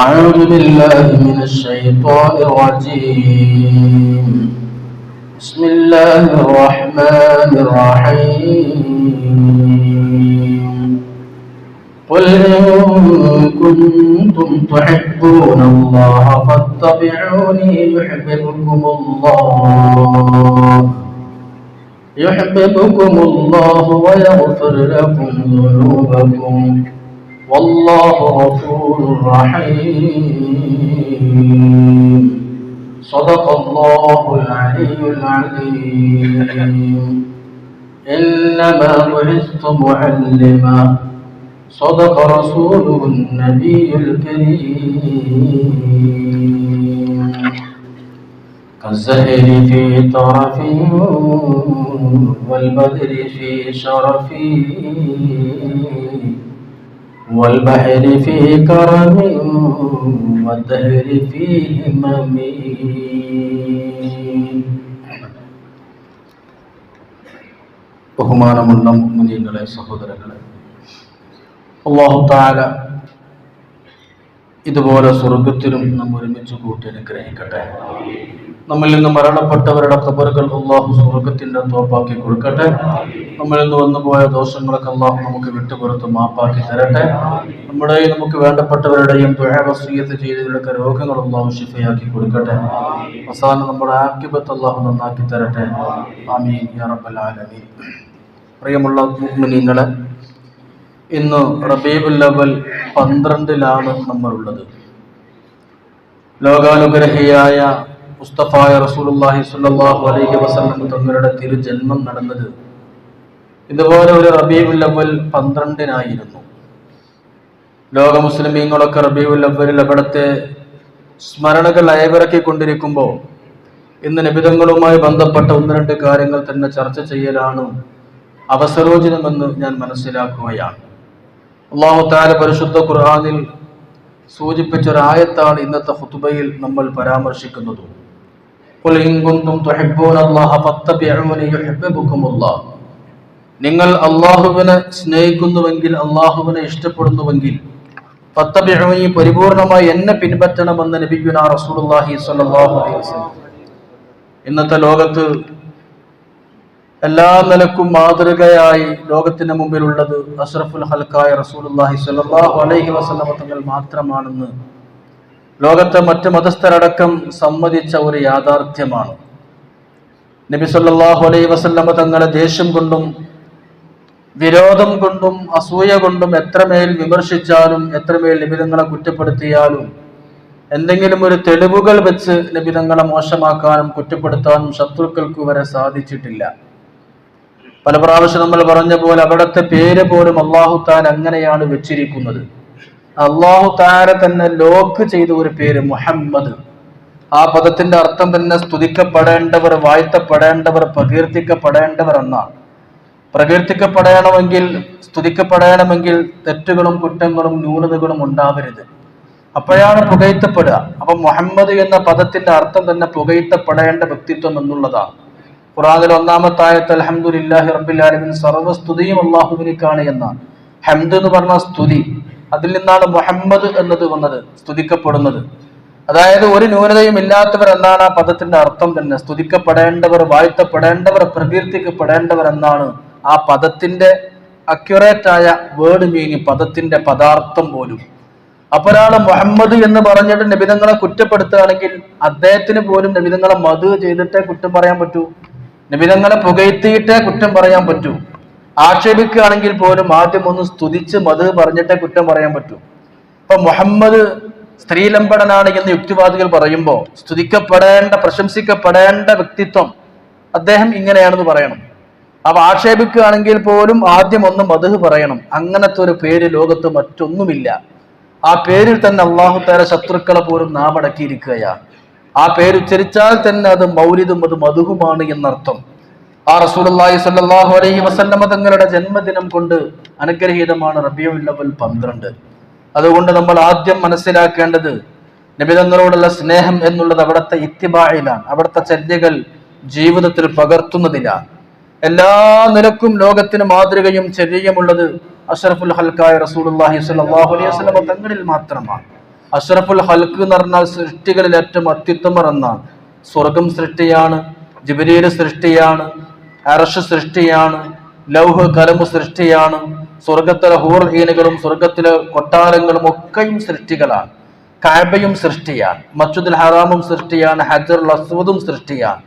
أعوذ بالله من الشيطان الرجيم. بسم الله الرحمن الرحيم. قل إن كنتم تحبون الله فاتبعوني يحببكم الله ويغفر لكم ذنوبكم والله غفور رحيم. صدق الله العلي العظيم. إنما بعثت معلما صدق رسوله النبي الكريم. كالزهر في طرفي والبدر في شرفي والبحر في كرم والدهر في هممي. ബഹുമാനമുള്ള മുഅ്മിനീങ്ങളെ, സഹോദരങ്ങളെ, അല്ലാഹു തആല ഇതുപോലെ സ്വർഗത്തിലും നാം ഒരുമിച്ച് കൂട്ടി അനുഗ്രഹിക്കട്ടെ. നമ്മിൽ നിന്ന് മരണപ്പെട്ടവരുടെ ഖബറുകൾ അല്ലാഹു സ്വർഗത്തിന്റെ തോപ്പാക്കി കൊടുക്കട്ടെ. നമ്മളിൽ നിന്ന് വന്നുപോയ ദോഷങ്ങളൊക്കെ അല്ലാഹു നമുക്ക് വിട്ടുപുറത്ത് മാപ്പാക്കി തരട്ടെ. നമ്മുടെയും നമുക്ക് വേണ്ടപ്പെട്ടവരുടെയും ദുആ വസിയ്യത്ത് ചെയ്തവരുടെയൊക്കെ രോഗങ്ങൾ അല്ലാഹു ശിഫയാക്കി കൊടുക്കട്ടെ. അവസാനം നമ്മുടെ ആഖിബത്ത് അല്ലാഹു നന്നാക്കി തരട്ടെ. ആമീൻ യാ റബ്ബൽ ആലമീൻ. പ്രിയമുള്ള മുഅ്മിനീങ്ങളെ, ഇന്ന് റബീഉൽ അവ്വൽ 12-ലാണ് നമ്മളുള്ളത്. ലോകാനുഗ്രഹിയായ മുസ്തഫായ റസൂലുള്ളാഹി സ്വല്ലല്ലാഹു അലൈഹി വസല്ലം തങ്ങളുടെ തിരുജന്മം നടന്നത് ഇതുപോലെ ഒരു റബീഉൽ അവ്വൽ 12-നായിരുന്നു. ലോക മുസ്ലിമീങ്ങളൊക്കെ റബീഉൽ അവ്വലിൽ അവിടുത്തെ സ്മരണകൾ അയവിറക്കിക്കൊണ്ടിരിക്കുമ്പോൾ ഇന്ന് നബിതങ്ങളുമായി ബന്ധപ്പെട്ട 1-2 കാര്യങ്ങൾ തന്നെ ചർച്ച ചെയ്യലാണ് അവസരോചിതമെന്ന് ഞാൻ മനസ്സിലാക്കുകയാണ്. അല്ലാഹു തആല പരിശുദ്ധ ഖുർആനിൽ സൂചിപ്പിച്ച ഒരു ആയത്താണ് ഇന്നത്തെ ഖുതുബയിൽ നമ്മൾ പരാമർശിക്കുന്നത്. ഖുൽ ഇൻ കുൻതും തുഹിബ്ബൂനല്ലാഹ ഫത്തബിഊനി യുഹിബ്ബുകുമുല്ലാഹ്. നിങ്ങൾ അല്ലാഹുവിനെ സ്നേഹിക്കുന്നുവെങ്കിൽ, അല്ലാഹുവിനെ ഇഷ്ടപ്പെടുന്നുവെങ്കിൽ, ഫത്തബിഊനി പരിപൂർണമായി എന്നെ പിൻപറ്റണമെന്ന് നബിയുനാ റസൂലുള്ളാഹി സ്വല്ലല്ലാഹു അലൈഹി വസല്ലം. ഇന്നത്തെ ലോകത്ത് എല്ലാ നിലക്കും മാതൃകയായി ലോകത്തിന് മുമ്പിലുള്ളത് അഷ്റഫുൽ ഖൽഖായ റസൂലുള്ളാഹി സ്വല്ലല്ലാഹു അലൈഹി വസല്ലം തങ്ങൾ മാത്രമാണെന്ന് ലോകത്തെ മറ്റ് മതസ്ഥരടക്കം സമ്മതിച്ച ഒരു യാഥാർത്ഥ്യമാണ്. നബി സല്ലല്ലാഹു അലൈഹി വസല്ലം തങ്ങളെ ദേഷ്യം കൊണ്ടും വിരോധം കൊണ്ടും അസൂയ കൊണ്ടും എത്രമേൽ വിമർശിച്ചാലും, എത്രമേൽ നബിതങ്ങളെ കുറ്റപ്പെടുത്തിയാലും, എന്തെങ്കിലും ഒരു തെളിവുകൾ വെച്ച് നബിതങ്ങളെ മോശമാക്കാനും കുറ്റപ്പെടുത്താനും ശത്രുക്കൾക്ക് വരെ സാധിച്ചിട്ടില്ല. പല പ്രാവശ്യം നമ്മൾ പറഞ്ഞ പോലെ അവിടുത്തെ പേര് പോലും അല്ലാഹു തആല അങ്ങനെയാണ് വെച്ചിരിക്കുന്നത്. അല്ലാഹു തആല തന്നെ ലോക്ക് ചെയ്ത ഒരു പേര് മുഹമ്മദ്. ആ പദത്തിന്റെ അർത്ഥം തന്നെ സ്തുതിക്കപ്പെടേണ്ടവർ, വാഴ്ത്തപ്പെടേണ്ടവർ, പ്രകീർത്തിക്കപ്പെടേണ്ടവർ എന്നാണ്. പ്രകീർത്തിക്കപ്പെടണമെങ്കിൽ, സ്തുതിക്കപ്പെടണമെങ്കിൽ തെറ്റുകളും കുറ്റങ്ങളും ന്യൂനതകളും ഉണ്ടാവരുത്. അപ്പോഴാണ് പുകഴ്ത്തപ്പെടുക. അപ്പം മുഹമ്മദ് എന്ന പദത്തിന്റെ അർത്ഥം തന്നെ പുകഴ്ത്തപ്പെടേണ്ട വ്യക്തിത്വം എന്നുള്ളതാണ്. ഖുർആനിൽ 1-ാമത്തെ ആയത്ത് അൽഹംദുലില്ലാഹി റബ്ബിൽ ആലമീൻ, സർവ്വസ്തുതിയും അല്ലാഹുവിനാണ് എന്നാണ്. ഹംദ് എന്ന് പറഞ്ഞ സ്തുതി, അതിൽ നിന്നാണ് മുഹമ്മദ് എന്നത് വന്നത്, സ്തുതിക്കപ്പെടുന്നത്. അതായത് ഒരു ന്യൂനതയും ഇല്ലാത്തവർ എന്നാണ് ആ പദത്തിന്റെ അർത്ഥം തന്നെ. സ്തുതിക്കപ്പെടേണ്ടവർ, വാഴ്ത്തപ്പെടേണ്ടവർ, പ്രകീർത്തിക്കപ്പെടേണ്ടവർ എന്നാണ് ആ പദത്തിന്റെ അക്യുറേറ്റ് ആയ വേർഡ് മീനിങ്, പദത്തിന്റെ പദാർത്ഥം പോലും. അപ്പൊരാള് മുഹമ്മദ് എന്ന് പറഞ്ഞിട്ട് നബിതങ്ങളെ കുറ്റപ്പെടുത്തുകയാണെങ്കിൽ അദ്ദേഹത്തിന് പോലും നബിതങ്ങളെ മദ് ചെയ്തിട്ടേ കുറ്റം പറയാൻ പറ്റൂ, നബിതങ്ങളെ പുകഴ്ത്തിയിട്ടേ കുറ്റം പറയാൻ പറ്റൂ. ആക്ഷേപിക്കുകയാണെങ്കിൽ പോലും ആദ്യം ഒന്ന് സ്തുതിച്ച് മദ് പറഞ്ഞിട്ടേ കുറ്റം പറയാൻ പറ്റൂ. ഇപ്പൊ മുഹമ്മദ് സ്ത്രീലമ്പടനാണ് എന്ന് യുക്തിവാദികൾ പറയുമ്പോൾ സ്തുതിക്കപ്പെടേണ്ട, പ്രശംസിക്കപ്പെടേണ്ട വ്യക്തിത്വം അദ്ദേഹം ഇങ്ങനെയാണെന്ന് പറയണം. അപ്പൊ ആക്ഷേപിക്കുകയാണെങ്കിൽ പോലും ആദ്യം ഒന്ന് മദ് പറയണം. അങ്ങനത്തെ ഒരു പേര് ലോകത്ത് മറ്റൊന്നുമില്ല. ആ പേരിൽ തന്നെ അല്ലാഹു തആല ശത്രുക്കളെ പോലും നാമടക്കിയിരിക്കുകയാണ്. ആ പേരുച്ചരിച്ചാൽ തന്നെ അത് മൗലിദും, അത് മദ്ഹുമാണ് എന്നർത്ഥം. ആ റസൂലുള്ളാഹി സ്വല്ലല്ലാഹു അലൈഹി വസല്ലം തങ്ങളുടെ ജന്മദിനം കൊണ്ട് അനുഗ്രഹീതമാണ് റബീഉൽ അവ്വൽ 12. അതുകൊണ്ട് നമ്മൾ ആദ്യം മനസ്സിലാക്കേണ്ടത് നബി തങ്ങളോടുള്ള സ്നേഹം എന്നുള്ളത് അവിടുത്തെ ഇത്തിബായിലാണ്, അവിടുത്തെ ചര്യകൾ ജീവിതത്തിൽ പകർത്തുന്നതിലാണ്. എല്ലാ നിലക്കും ലോകത്തിന് മാതൃകയും ചര്യമുള്ളത് അഷ്റഫുൽ ഖൽഖായ റസൂലുള്ളാഹി സ്വല്ലല്ലാഹു അലൈഹി വസല്ലം തങ്ങളിൽ മാത്രമാണ്. അഷ്റഫുൽ ഹൽക്ക് എന്ന് പറഞ്ഞാൽ സൃഷ്ടികളിൽ ഏറ്റവും അത്യുത്തമർ എന്നാണ്. സ്വർഗം സൃഷ്ടിയാണ്, ജിബ്രീൽ സൃഷ്ടിയാണ്, അർശ് സൃഷ്ടിയാണ്, ലൗഹ് കലം സൃഷ്ടിയാണ്, സ്വർഗത്തിലെ ഹൂർ ഈനുകളും സ്വർഗത്തിലെ കൊട്ടാരങ്ങളും ഒക്കെയും സൃഷ്ടികളാണ്. കഅബയും സൃഷ്ടിയാണ്, മസ്ജിദുൽ ഹറാമും സൃഷ്ടിയാണ്, ഹജറുൽ അസ്വദും സൃഷ്ടിയാണ്.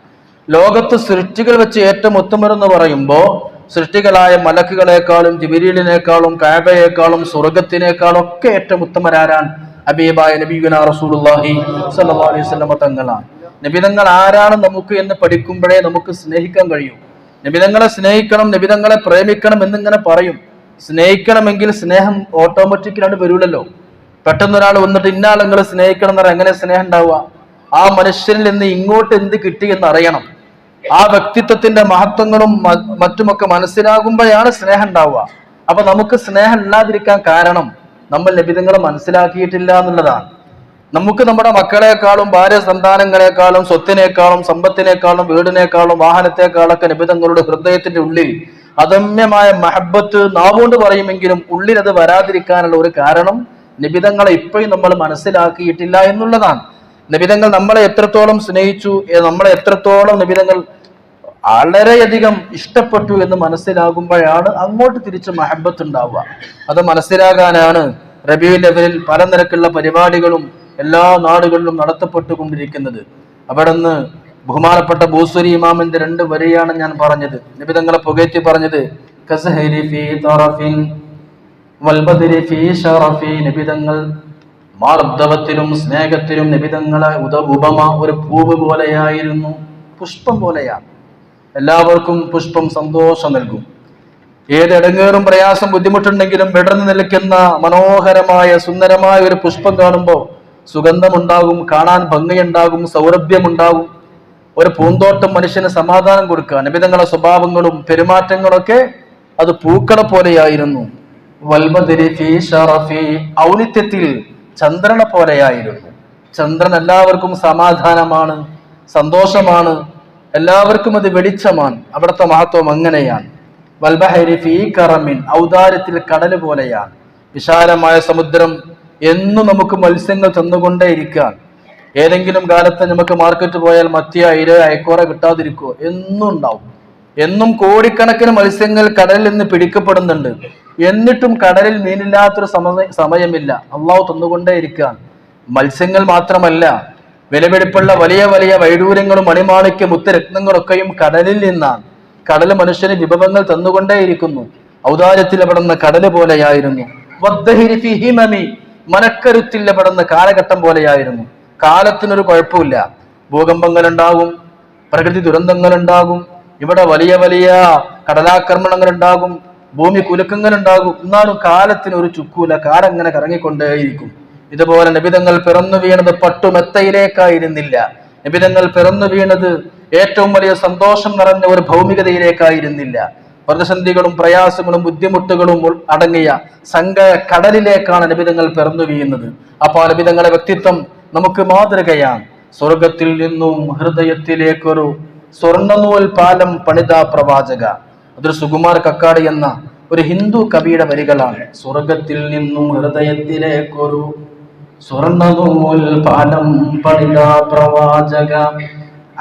ലോകത്ത് സൃഷ്ടികൾ വെച്ച് ഏറ്റവും ഉത്തമരെന്ന് പറയുമ്പോൾ സൃഷ്ടികളായ മലക്കുകളെക്കാളും ജിബ്രീലിനേക്കാളും കഅബയേക്കാളും സ്വർഗത്തിനേക്കാളും ഒക്കെ ഏറ്റവും ഉത്തമരാരാണ്? ഹബീബായ നബിയുനാ റസൂലുള്ളാഹി സ്വല്ലല്ലാഹു അലൈഹി വസല്ലം തങ്ങളാണ്. നബിതങ്ങൾ ആരാണ് നമുക്ക് എന്ന് പഠിക്കുമ്പോഴേ നമുക്ക് സ്നേഹിക്കാൻ കഴിയും. നബിതങ്ങളെ സ്നേഹിക്കണം, നബിതങ്ങളെ പ്രേമിക്കണം എന്നിങ്ങനെ പറയും. സ്നേഹിക്കണമെങ്കിൽ സ്നേഹം ഓട്ടോമാറ്റിക്കലായിട്ട് വരൂലല്ലോ. പെട്ടെന്ന് ഒരാൾ വന്നിട്ട് ഇന്നാൾ നിങ്ങൾ സ്നേഹിക്കണം എന്ന് പറഞ്ഞാൽ എങ്ങനെ സ്നേഹം ഉണ്ടാവുക? ആ മനുഷ്യനിൽ നിന്ന് ഇങ്ങോട്ട് എന്ത് കിട്ടി എന്ന് അറിയണം. ആ വ്യക്തിത്വത്തിന്റെ മഹത്വങ്ങളും മറ്റുമൊക്കെ മനസ്സിലാകുമ്പോഴാണ് സ്നേഹം ഉണ്ടാവുക. അപ്പൊ നമുക്ക് സ്നേഹം ഇല്ലാതിരിക്കാൻ കാരണം നമ്മൾ നബിതങ്ങളെ മനസ്സിലാക്കിയിട്ടില്ല എന്നുള്ളതാണ്. നമുക്ക് നമ്മുടെ മക്കളെക്കാളും ഭാര്യ സന്താനങ്ങളെക്കാളും സ്വത്തിനേക്കാളും സമ്പത്തിനേക്കാളും വീടിനേക്കാളും വാഹനത്തെക്കാളൊക്കെ നബിതങ്ങളുടെ ഹൃദയത്തിന്റെ ഉള്ളിൽ അദമ്യമായ മഹബത്ത് നാവുകൊണ്ട് പറയുമെങ്കിലും ഉള്ളിൽ അത് വരാതിരിക്കാനുള്ള ഒരു കാരണം നബിതങ്ങളെ ഇപ്പോഴും നമ്മൾ മനസ്സിലാക്കിയിട്ടില്ല എന്നുള്ളതാണ്. നബിതങ്ങൾ നമ്മളെ എത്രത്തോളം സ്നേഹിച്ചു, നമ്മളെ എത്രത്തോളം നബിതങ്ങൾ വളരെയധികം ഇഷ്ടപ്പെട്ടു എന്ന് മനസ്സിലാകുമ്പോഴാണ് അങ്ങോട്ട് തിരിച്ച് മഹബത്ത് ഉണ്ടാവുക. അത് മനസ്സിലാകാനാണ് റബീഉൽ അവ്വലിൽ പല നിരക്കുള്ള പരിപാടികളും എല്ലാ നാടുകളിലും നടത്തപ്പെട്ടുകൊണ്ടിരിക്കുന്നത്. അവിടെ നിന്ന് ബഹുമാനപ്പെട്ട ബൂസരി ഇമാമിന്റെ 2 വരിയാണ് ഞാൻ പറഞ്ഞത്. നബിതങ്ങളെ പുകഴ്ത്തി പറഞ്ഞത് നബിതങ്ങൾ മാർദ്ദവത്തിലും സ്നേഹത്തിലും നബിതങ്ങളെ ഉപമ ഒരു പൂവ് പോലെയായിരുന്നു, പുഷ്പം പോലെയാണ്. എല്ലാവർക്കും പുഷ്പം സന്തോഷം നൽകും. ഏത് ഇടങ്ങേറും പ്രയാസം ബുദ്ധിമുട്ടുണ്ടെങ്കിലും വിടർന്നു നിൽക്കുന്ന മനോഹരമായ സുന്ദരമായ ഒരു പുഷ്പം കാണുമ്പോൾ സുഗന്ധമുണ്ടാകും, കാണാൻ ഭംഗിയുണ്ടാകും, സൗരഭ്യമുണ്ടാകും. ഒരു പൂന്തോട്ടം മനുഷ്യന് സമാധാനം കൊടുക്കുക. നബിതങ്ങളുടെ സ്വഭാവങ്ങളും പെരുമാറ്റങ്ങളൊക്കെ അത് പൂക്കളെ പോലെയായിരുന്നു. ഔന്നിത്യത്തിൽ ചന്ദ്രനെ പോലെയായിരുന്നു. ചന്ദ്രൻ എല്ലാവർക്കും സമാധാനമാണ്, സന്തോഷമാണ്, എല്ലാവർക്കും അത് വെളിച്ചമാണ്. അവിടുത്തെ മഹത്വം അങ്ങനെയാണ്. വൽബഹരി ഫീ കറമിൻ, ഔദാര്യത്തിൽ കടല് പോലെയാണ്. വിശാലമായ സമുദ്രം എന്നും നമുക്ക് മത്സ്യങ്ങൾ തന്നുകൊണ്ടേയിരിക്കാൻ. ഏതെങ്കിലും കാലത്ത് നമുക്ക് മാർക്കറ്റ് പോയാൽ മത്തിയ, ഇര, അയക്കോറ കിട്ടാതിരിക്കുമോ? എന്നും ഉണ്ടാവും. എന്നും കോടിക്കണക്കിന് മത്സ്യങ്ങൾ കടലിൽ നിന്ന് പിടിക്കപ്പെടുന്നുണ്ട്. എന്നിട്ടും കടലിൽ മീനില്ലാത്തൊരു സമയമില്ല. അള്ളാഹു തന്നുകൊണ്ടേയിരിക്കാൻ. മത്സ്യങ്ങൾ മാത്രമല്ല, വിലപിടിപ്പുള്ള വലിയ വലിയ വൈഡൂര്യങ്ങളും മണിമാണിക്യ മുത്തരത്നങ്ങളൊക്കെയും കടലിൽ നിന്നാണ്. കടൽ മനുഷ്യന് വിഭവങ്ങൾ തന്നുകൊണ്ടേയിരിക്കുന്നു. ഔദാര്യത്തിൽ പെടുന്ന കടല് പോലെയായിരുന്നു. മനക്കരുത്തിൽ പെടുന്ന കാലഘട്ടം പോലെയായിരുന്നു. കാലത്തിനൊരു കുഴപ്പമില്ല. ഭൂകമ്പങ്ങൾ ഉണ്ടാകും, പ്രകൃതി ദുരന്തങ്ങൾ ഉണ്ടാകും, ഇവിടെ വലിയ വലിയ കടലാക്രമണങ്ങൾ ഉണ്ടാകും, ഭൂമി കുലുക്കങ്ങൾ ഉണ്ടാകും. എന്നാലും കാലത്തിന് ഒരു ചുക്കൂല. കാലം അങ്ങനെ കറങ്ങിക്കൊണ്ടേയിരിക്കും. ഇതുപോലെ നബിതങ്ങൾ പിറന്നു വീണത് പട്ടുമെത്തയിലേക്കായിരുന്നില്ല. നബിതങ്ങൾ പിറന്നു വീണത് ഏറ്റവും വലിയ സന്തോഷം നിറഞ്ഞ ഒരു ഭൗമികതയിലേക്കായിരുന്നില്ല. പ്രതിസന്ധികളും പ്രയാസങ്ങളും ബുദ്ധിമുട്ടുകളും അടങ്ങിയ കടലിലേക്കാണ് നബിതങ്ങൾ പിറന്നു വീഴുന്നത്. അപ്പോൾ ആ നബിതങ്ങളുടെ വ്യക്തിത്വം നമുക്ക് മാതൃകയാണ്. സ്വർഗത്തിൽ നിന്നും ഹൃദയത്തിലേക്കൊരു സ്വർണ്ണനൂൽ പാലം പണിത പ്രവാചക. അതൊരു സുകുമാർ കക്കാടി എന്ന ഒരു ഹിന്ദു കവിയുടെ വരികളാണ്. സ്വർഗത്തിൽ നിന്നും ഹൃദയത്തിലേക്കൊരു സ്വർണ്ണനൂൽ പാലം പണിത പ്രവാചക,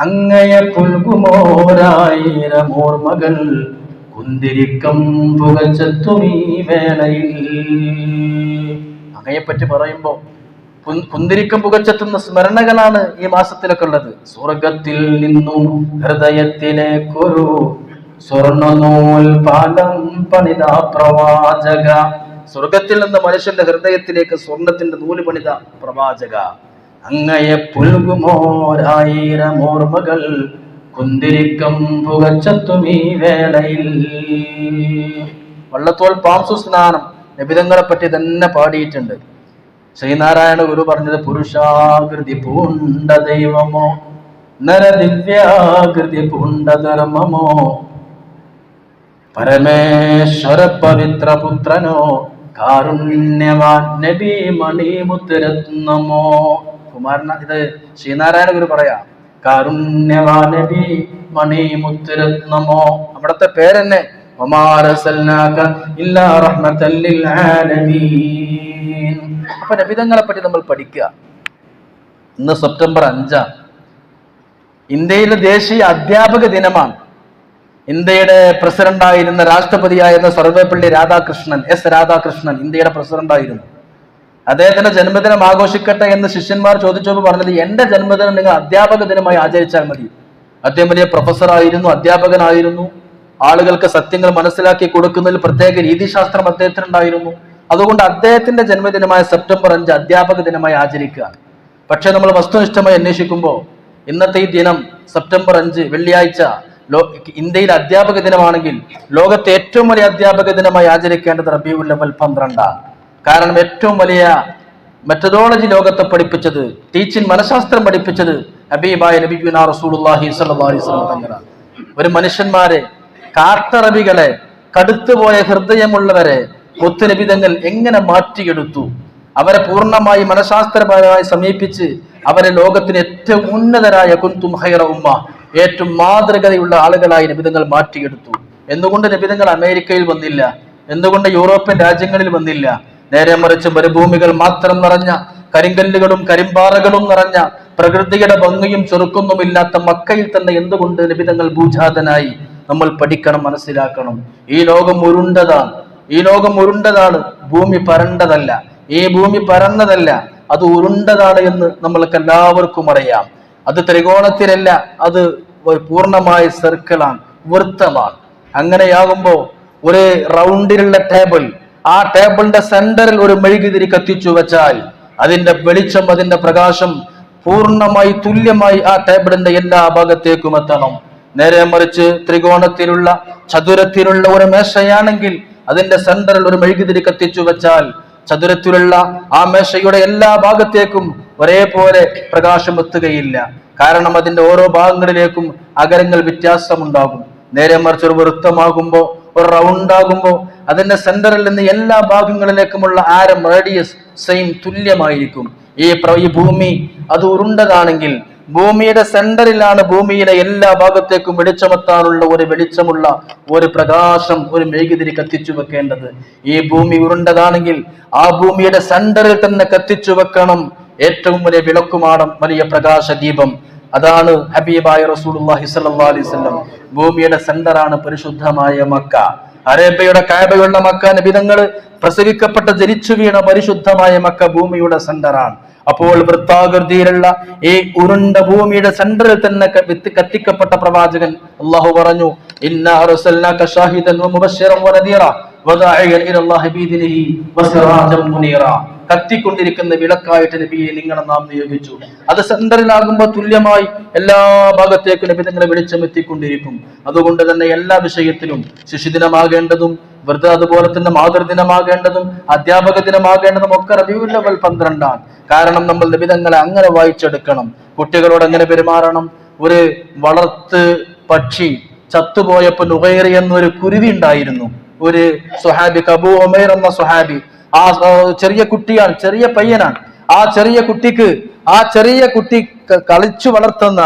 അങ്ങയെ പുൽകുമോരായിരം ഓർമ്മകൾ കുന്തിരിക്കം പുകച്ചെത്തുമീ വേളയിൽ. അങ്ങയെപ്പറ്റി പറയുമ്പോ കുന്തിരിക്കം പുകച്ചെത്തുന്ന സ്മരണകളാണ് ഈ മാസത്തിലൊക്കെ ഉള്ളത്. സ്വർഗത്തിൽ നിന്നും ഹൃദയത്തിലേക്കൊരു സ്വർണ്ണനൂൽ പാലം പണിത പ്രവാചക. സ്വർഗത്തിൽ നിന്ന് മനുഷ്യന്റെ ഹൃദയത്തിലേക്ക് സ്വർണത്തിന്റെ നൂല് പണിത പ്രവാചക, അങ്ങയെ പുൽകുമോരായിരം ഓർമ്മകൾ കുന്തിരിക്കം പുകച്ചെത്തുമീ വേളയിൽ. വള്ളത്തോൾ പാംസു സ്നാനം നബിതങ്ങളെ പറ്റി തന്നെ പാടിയിട്ടുണ്ട്. ശ്രീനാരായണ ഗുരു പറഞ്ഞത് പുരുഷാകൃതി പൂണ്ട ദൈവമോ നരദിവ്യാകൃതി പൂണ്ട ധർമ്മമോ പരമേശ്വര പവിത്ര പുത്രനോ കാരുണ്യവാൻ നബി മണിമുത്തുരത്നമോ. കുമാരന ഇത് ശ്രീനാരായണ ഗുരു പറയാ, കാരുണ്യവാൻ നബി മണിമുത്തുരത്നമോ. അവിടത്തെ പേരെന്നെ വമാ അർസൽനാക ഇല്ലാ റഹ്മത്തൽ ലിൽ ആലമീൻ. അപ്പൊ നബിതങ്ങളെ പറ്റി നമ്മൾ പഠിക്കുക. ഇന്ന് സെപ്റ്റംബർ 5 ഇന്ത്യയിലെ ദേശീയ അധ്യാപക ദിനമാണ്. ഇന്ത്യയുടെ പ്രസിഡന്റായിരുന്ന രാഷ്ട്രപതിയായിരുന്ന സർവേപ്പള്ളി രാധാകൃഷ്ണൻ, എസ് രാധാകൃഷ്ണൻ ഇന്ത്യയുടെ പ്രസിഡന്റായിരുന്നു. അദ്ദേഹത്തിന്റെ ജന്മദിനം ആഘോഷിക്കട്ടെ എന്ന് ശിഷ്യന്മാർ ചോദിച്ചപ്പോൾ പറഞ്ഞത്, എന്റെ ജന്മദിനം നിങ്ങൾ അധ്യാപക ദിനമായി ആചരിച്ചാൽ മതി. അദ്ദേഹം വലിയ പ്രൊഫസറായിരുന്നു, അധ്യാപകനായിരുന്നു. ആളുകൾക്ക് സത്യങ്ങൾ മനസ്സിലാക്കി കൊടുക്കുന്നതിൽ പ്രത്യേക രീതിശാസ്ത്രം അദ്ദേഹത്തിനുണ്ടായിരുന്നു. അതുകൊണ്ട് അദ്ദേഹത്തിന്റെ ജന്മദിനമായ സെപ്റ്റംബർ 5 അധ്യാപക ദിനമായി ആചരിക്കുക. പക്ഷെ നമ്മൾ വസ്തുനിഷ്ഠമായി അന്വേഷിക്കുമ്പോൾ ഇന്നത്തെ ഈ ദിനം സെപ്റ്റംബർ 5 വെള്ളിയാഴ്ച ഇന്ത്യയിൽ അധ്യാപക ദിനമാണെങ്കിൽ ലോകത്തെ ഏറ്റവും വലിയ അധ്യാപക ദിനമായി ആചരിക്കേണ്ടത് റബീഉൽ അവ്വൽ 12 കാരണം ഏറ്റവും വലിയ മെത്തഡോളജി ലോകത്തെ പഠിപ്പിച്ചത്, ടീച്ചിങ് മനഃശാസ്ത്രം പഠിപ്പിച്ചത് ഹബീബായ നബിയുനാ റസൂലുള്ളാഹി സ്വല്ലല്ലാഹു അലൈഹി വസല്ലം തങ്ങളാണ്. ഒരു മനുഷ്യന്മാരെ, കാട്ടറബികളെ, കടുത്തുപോയ ഹൃദയമുള്ളവരെ മുത്തുനബി തങ്ങൾ എങ്ങനെ മാറ്റിയെടുത്തു, അവരെ പൂർണ്ണമായി മനഃശാസ്ത്രപരമായി സമീപിച്ച് അവരെ ലോകത്തിന് ഏറ്റവും ഉന്നതരായ കുന്തും ഖൈറ ഉമ്മ, ഏറ്റവും മാതൃകതയുള്ള ആളുകളായി നബിതങ്ങൾ മാറ്റിയെടുത്തു. എന്തുകൊണ്ട് നബിതങ്ങൾ അമേരിക്കയിൽ വന്നില്ല? എന്തുകൊണ്ട് യൂറോപ്യൻ രാജ്യങ്ങളിൽ വന്നില്ല? നേരെ മറിച്ച് മരുഭൂമികൾ മാത്രം നിറഞ്ഞ, കരിങ്കല്ലുകളും കരിമ്പാറകളും നിറഞ്ഞ, പ്രകൃതിയുടെ ഭംഗിയും ചെറുക്കൊന്നുമില്ലാത്ത മക്കയിൽ തന്നെ എന്തുകൊണ്ട് നബിതങ്ങൾ ഭൂജാതനായി? നമ്മൾ പഠിക്കണം, മനസ്സിലാക്കണം. ഈ ലോകം ഉരുണ്ടതാണ്. ഭൂമി പരണ്ടതല്ല. ഈ ഭൂമി പരന്നതല്ല, അത് ഉരുണ്ടതാണ് എന്ന് നമ്മൾക്ക് എല്ലാവർക്കും അറിയാം. അത് ത്രികോണത്തിലല്ല, അത് പൂർണ്ണമായ സർക്കിളാണ്, വൃത്തമാണ്. അങ്ങനെയാകുമ്പോ ഒരു റൗണ്ടിലുള്ള ടേബിൾ, ആ ടേബിളിന്റെ സെന്ററിൽ ഒരു മെഴുകുതിരി കത്തിച്ചു വെച്ചാൽ അതിന്റെ വെളിച്ചം, അതിന്റെ പ്രകാശം പൂർണ്ണമായി തുല്യമായി ആ ടേബിളിന്റെ എല്ലാ ഭാഗത്തേക്കും എത്തണം. നേരെ മറിച്ച് ത്രികോണത്തിലുള്ള, ചതുരത്തിലുള്ള ഒരു മേശയാണെങ്കിൽ അതിന്റെ സെന്ററിൽ ഒരു മെഴുകുതിരി കത്തിച്ചു വെച്ചാൽ ചതുരത്തിലുള്ള ആ മേശയുടെ എല്ലാ ഭാഗത്തേക്കും ഒരേപോലെ പ്രകാശം എത്തുകയില്ല. കാരണം അതിന്റെ ഓരോ ഭാഗങ്ങളിലേക്കും അകരങ്ങൾ വ്യത്യാസമുണ്ടാകും. നേരെ മറിച്ച് ഒരു വൃത്തമാകുമ്പോ, ഒരു റൗണ്ട് ആകുമ്പോ അതിന്റെ സെന്ററിൽ നിന്ന് എല്ലാ ഭാഗങ്ങളിലേക്കുമുള്ള ആരം, റേഡിയസ് സെയിം, തുല്യമായിരിക്കും. ഈ ഭൂമി അത് ഉരുണ്ടതാണെങ്കിൽ ഭൂമിയുടെ സെന്ററിലാണ് ഭൂമിയിലെ എല്ലാ ഭാഗത്തേക്കും വെളിച്ചമെത്താനുള്ള ഒരു പ്രകാശം, ഒരു മെഴുകുതിരി കത്തിച്ചു വെക്കേണ്ടത്. ഈ ഭൂമി ഉരുണ്ടതാണെങ്കിൽ ആ ഭൂമിയുടെ സെന്ററിൽ തന്നെ കത്തിച്ചു വെക്കണം ഏറ്റവും വലിയ വിളക്കുമാടം, വലിയ പ്രകാശ ദീപം. അതാണ് ഹബീബായ റസൂലുള്ളാഹി സ്വല്ലല്ലാഹു അലൈഹി വസല്ലം. ഭൂമിയുടെ സെന്ററാണ് പരിശുദ്ധമായ മക്ക. അറേബ്യയുടെ കഅബയുള്ള മക്ക, നബിതങ്ങൾ പ്രസവിക്കപ്പെട്ട, ജനിച്ചു വീണ പരിശുദ്ധമായ മക്ക ഭൂമിയുടെ സെന്ററാണ്. അപ്പോൾ വൃത്താകൃതിയിലുള്ള ഈ ഉരുണ്ട ഭൂമിയുടെ സെന്ററിൽ തന്നെ കത്തിക്കപ്പെട്ട പ്രവാചകൻ അള്ളാഹു പറഞ്ഞു, ഇന്നാ അർസൽനാക ഷാഹിദൻ വമുബശ്ശിറൻ വനദീറ വദാഇയൻ ഇലല്ലാഹി ബിഇദ്നിഹി വസിറാജൻ മുനീറ. കത്തിക്കൊണ്ടിരിക്കുന്ന വിളക്കായിട്ട് നബിയെ നിങ്ങളെ നാം നിയോഗിച്ചു. അത് സെന്ററിലാകുമ്പോൾ തുല്യമായി എല്ലാ ഭാഗത്തേക്കും നബി നിങ്ങളെ വെളിച്ചമെത്തിക്കൊണ്ടിരിക്കും. അതുകൊണ്ട് തന്നെ എല്ലാ വിഷയത്തിലും ശിശുദിനമാകേണ്ടതും വെറുതെ അതുപോലെ തന്നെ മാതൃദിനമാകേണ്ടതും അധ്യാപക ദിനമാകേണ്ടതും ഒക്കെ റബീഉൽ അവ്വൽ 12 കാരണം നമ്മൾ നബിതങ്ങളെ അങ്ങനെ വായിച്ചെടുക്കണം. കുട്ടികളോട് എങ്ങനെ പെരുമാറണം? ഒരു വളർത്ത് പക്ഷി ചത്തുപോയപ്പോൾ നുഗൈർ എന്നൊരു കുരുവി ഉണ്ടായിരുന്നു. ഒരു സ്വഹാബി, അബൂ ഉമൈർ എന്ന സ്വഹാബി, ആ ചെറിയ കുട്ടിയാണ്, ചെറിയ പയ്യനാണ്. ആ ചെറിയ കുട്ടി കളിച്ചു വളർത്തുന്ന,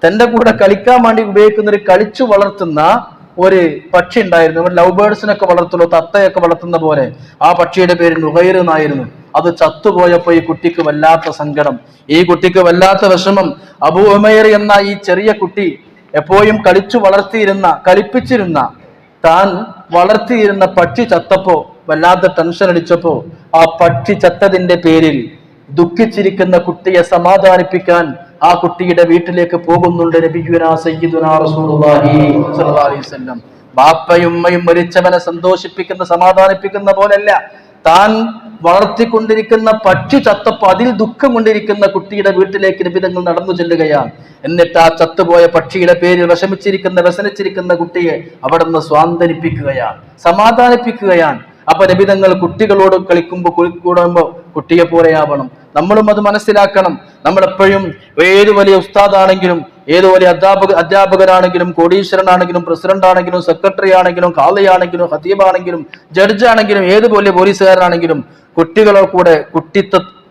തന്റെ കൂടെ കളിക്കാൻ വേണ്ടി ഉപയോഗിക്കുന്ന ഒരു കളിച്ചു വളർത്തുന്ന ഒരു പക്ഷി ഉണ്ടായിരുന്നു. ലവ് ബേർഡ്സിനൊക്കെ വളർത്തുള്ളൂ, തത്തയൊക്കെ വളർത്തുന്ന പോലെ. ആ പക്ഷിയുടെ പേര് നുഗൈർ എന്നായിരുന്നു. അത് ചത്തുപോയപ്പോ ഈ കുട്ടിക്ക് വല്ലാത്ത സങ്കടം, ഈ കുട്ടിക്ക് വല്ലാത്ത വിഷമം. അബൂ ഉമൈർ എന്ന ഈ ചെറിയ കുട്ടി എപ്പോഴും കളിപ്പിച്ചിരുന്ന താൻ വളർത്തിയിരുന്ന പക്ഷി ചത്തപ്പോ വല്ലാത്ത ടെൻഷൻ അടിച്ചപ്പോ ആ പക്ഷി ചത്തതിന്റെ പേരിൽ ദുഃഖിച്ചിരിക്കുന്ന കുട്ടിയെ സമാധാനിപ്പിക്കാൻ ആ കുട്ടിയുടെ വീട്ടിലേക്ക് പോകുന്നുണ്ട് നബിയുനാ സയ്യിദുനാ റസൂലുള്ളാഹി സ്വല്ലല്ലാഹു അലൈഹി വസല്ലം. ബാപ്പയും ഉമ്മയും മരിച്ചവനെ സന്തോഷിപ്പിക്കുന്ന, സമാധാനിപ്പിക്കുന്ന പോലല്ല, താൻ വളർത്തിക്കൊണ്ടിരിക്കുന്ന പക്ഷി ചത്തപ്പോ അതിൽ ദുഃഖം കൊണ്ടിരിക്കുന്ന കുട്ടിയുടെ വീട്ടിലേക്ക് നബി തങ്ങൾ നടന്നു ചെല്ലുകയാണ്. എന്നിട്ട് ആ ചത്തുപോയ പക്ഷിയുടെ പേരിൽ വ്യസനിച്ചിരിക്കുന്ന കുട്ടിയെ അവിടെ നിന്ന് സ്വാന്തനിപ്പിക്കുകയാണ്, സമാധാനിപ്പിക്കുകയാണ്. അപ്പൊ നബി തങ്ങൾ കുട്ടികളോട് കൂടുമ്പോ കുട്ടിയെ പോലെയാവണം. നമ്മളും അത് മനസ്സിലാക്കണം. നമ്മളെപ്പോഴും ഏത് വലിയ ഉസ്താദാണെങ്കിലും, ഏത് വലിയ അധ്യാപകരാണെങ്കിലും, കോടീശ്വരനാണെങ്കിലും, പ്രസിഡന്റ് ആണെങ്കിലും, സെക്രട്ടറി ആണെങ്കിലും, ഖാദിയാണെങ്കിലും, ഖതീബാണെങ്കിലും, ജഡ്ജാണെങ്കിലും, ഏത് വലിയ പോലീസുകാരനാണെങ്കിലും കുട്ടികളെ കൂടെ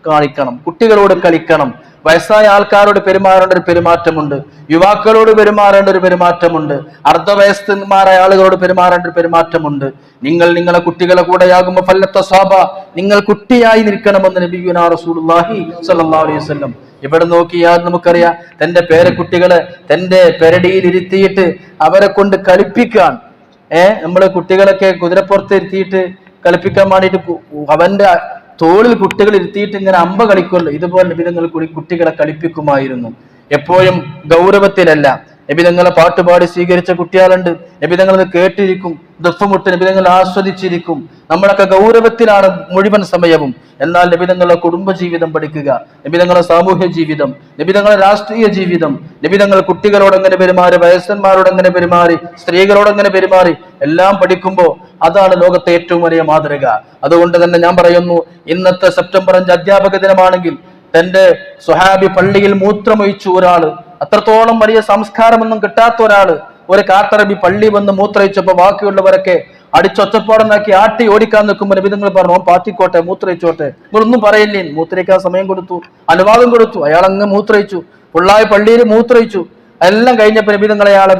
കാണിക്കണം, കുട്ടികളോട് കളിക്കണം, വയസ്സായ ആൾക്കാരോട് പെരുമാറേണ്ട ഒരു പെരുമാറ്റമുണ്ട്, യുവാക്കളോട് പെരുമാറേണ്ട ഒരു പെരുമാറ്റമുണ്ട്, അർദ്ധവയസ്കന്മാരായ ആളുകളോട് പെരുമാറേണ്ട ഒരു പെരുമാറ്റമുണ്ട്. നിങ്ങൾ നിങ്ങളെ കുട്ടികളെ കൂടെയാകുമ്പോൾ ഫല്ലത്ത സ്വാബ, നിങ്ങൾ കുട്ടിയായി നിൽക്കണമെന്ന് നബിയുനാ റസൂലുള്ളാഹി സ്വല്ലല്ലാഹു അലൈഹി വസല്ലം. ഇവിടെ നോക്കിയാൽ നമുക്കറിയാം, തന്റെ പേരക്കുട്ടികളെ തന്റെ പെരടിയിൽ ഇരുത്തിയിട്ട് അവരെ കൊണ്ട് കളിപ്പിക്കാൻ, നമ്മള് കുട്ടികളൊക്കെ കുതിരപ്പുറത്ത് ഇരുത്തിയിട്ട് കളിപ്പിക്കാൻ വേണ്ടിയിട്ട് അവന്റെ തോളിൽ കുട്ടികൾ ഇരുത്തിയിട്ട് ഇങ്ങനെ അമ്പ കളിക്കുമല്ലോ, ഇതുപോലെ നബിതങ്ങൾ കുട്ടികളെ കളിപ്പിക്കുമായിരുന്നു. എപ്പോഴും ഗൗരവത്തിലല്ല. നബിതങ്ങളെ പാട്ടുപാടി സ്വീകരിച്ച കുട്ടികളുണ്ട്, നബിതങ്ങൾ കേട്ടിരിക്കും, ദഫ്മുട്ട് നബിതങ്ങൾ ആസ്വദിച്ചിരിക്കും. നമ്മളൊക്കെ ഗൗരവത്തിലാണ് മുഴുവൻ സമയവും. എന്നാൽ നബിതങ്ങളുടെ കുടുംബജീവിതം പഠിക്കുക, നബിതങ്ങളുടെ സാമൂഹ്യ ജീവിതം, നബിതങ്ങളുടെ രാഷ്ട്രീയ ജീവിതം, നബിതങ്ങൾ കുട്ടികളോട് എങ്ങനെ പെരുമാറി, വയസ്സന്മാരോട് എങ്ങനെ പെരുമാറി, സ്ത്രീകളോട് എങ്ങനെ പെരുമാറി, എല്ലാം പഠിക്കുമ്പോൾ അതാണ് ലോകത്തെ ഏറ്റവും വലിയ മാതൃക. അതുകൊണ്ട് തന്നെ ഞാൻ പറയുന്നു, ഇന്നത്തെ സെപ്റ്റംബർ 5 അധ്യാപക ദിനമാണെങ്കിൽ തന്റെ സ്വഹാബി പള്ളിയിൽ മൂത്രമൊഴിച്ചു ഒരാള്, അത്രത്തോളം വലിയ സംസ്കാരമൊന്നും കിട്ടാത്ത ഒരാള് ഒരു കാട്ടറബി പള്ളി വന്ന് മൂത്രയിച്ചപ്പോ ബാക്കിയുള്ളവരൊക്കെ അടിച്ചൊച്ചപ്പാടുണ്ടാക്കി ആട്ടി ഓടിക്കാൻ നിൽക്കുമ്പോൾ നബിതങ്ങൾ പറഞ്ഞു, പാത്തിക്കോട്ടെ, മൂത്രയിച്ചോട്ടെ, നിങ്ങളൊന്നും പറയില്ലേ. മൂത്രയിക്കാൻ സമയം കൊടുത്തു, അനുവാദം കൊടുത്തു, അയാൾ അങ്ങ് മൂത്രയിച്ചു, പുള്ളായി പള്ളിയിൽ മൂത്രയിച്ചു. എല്ലാം കഴിഞ്ഞപ്പോൾ നബിതങ്ങൾ അയാളെ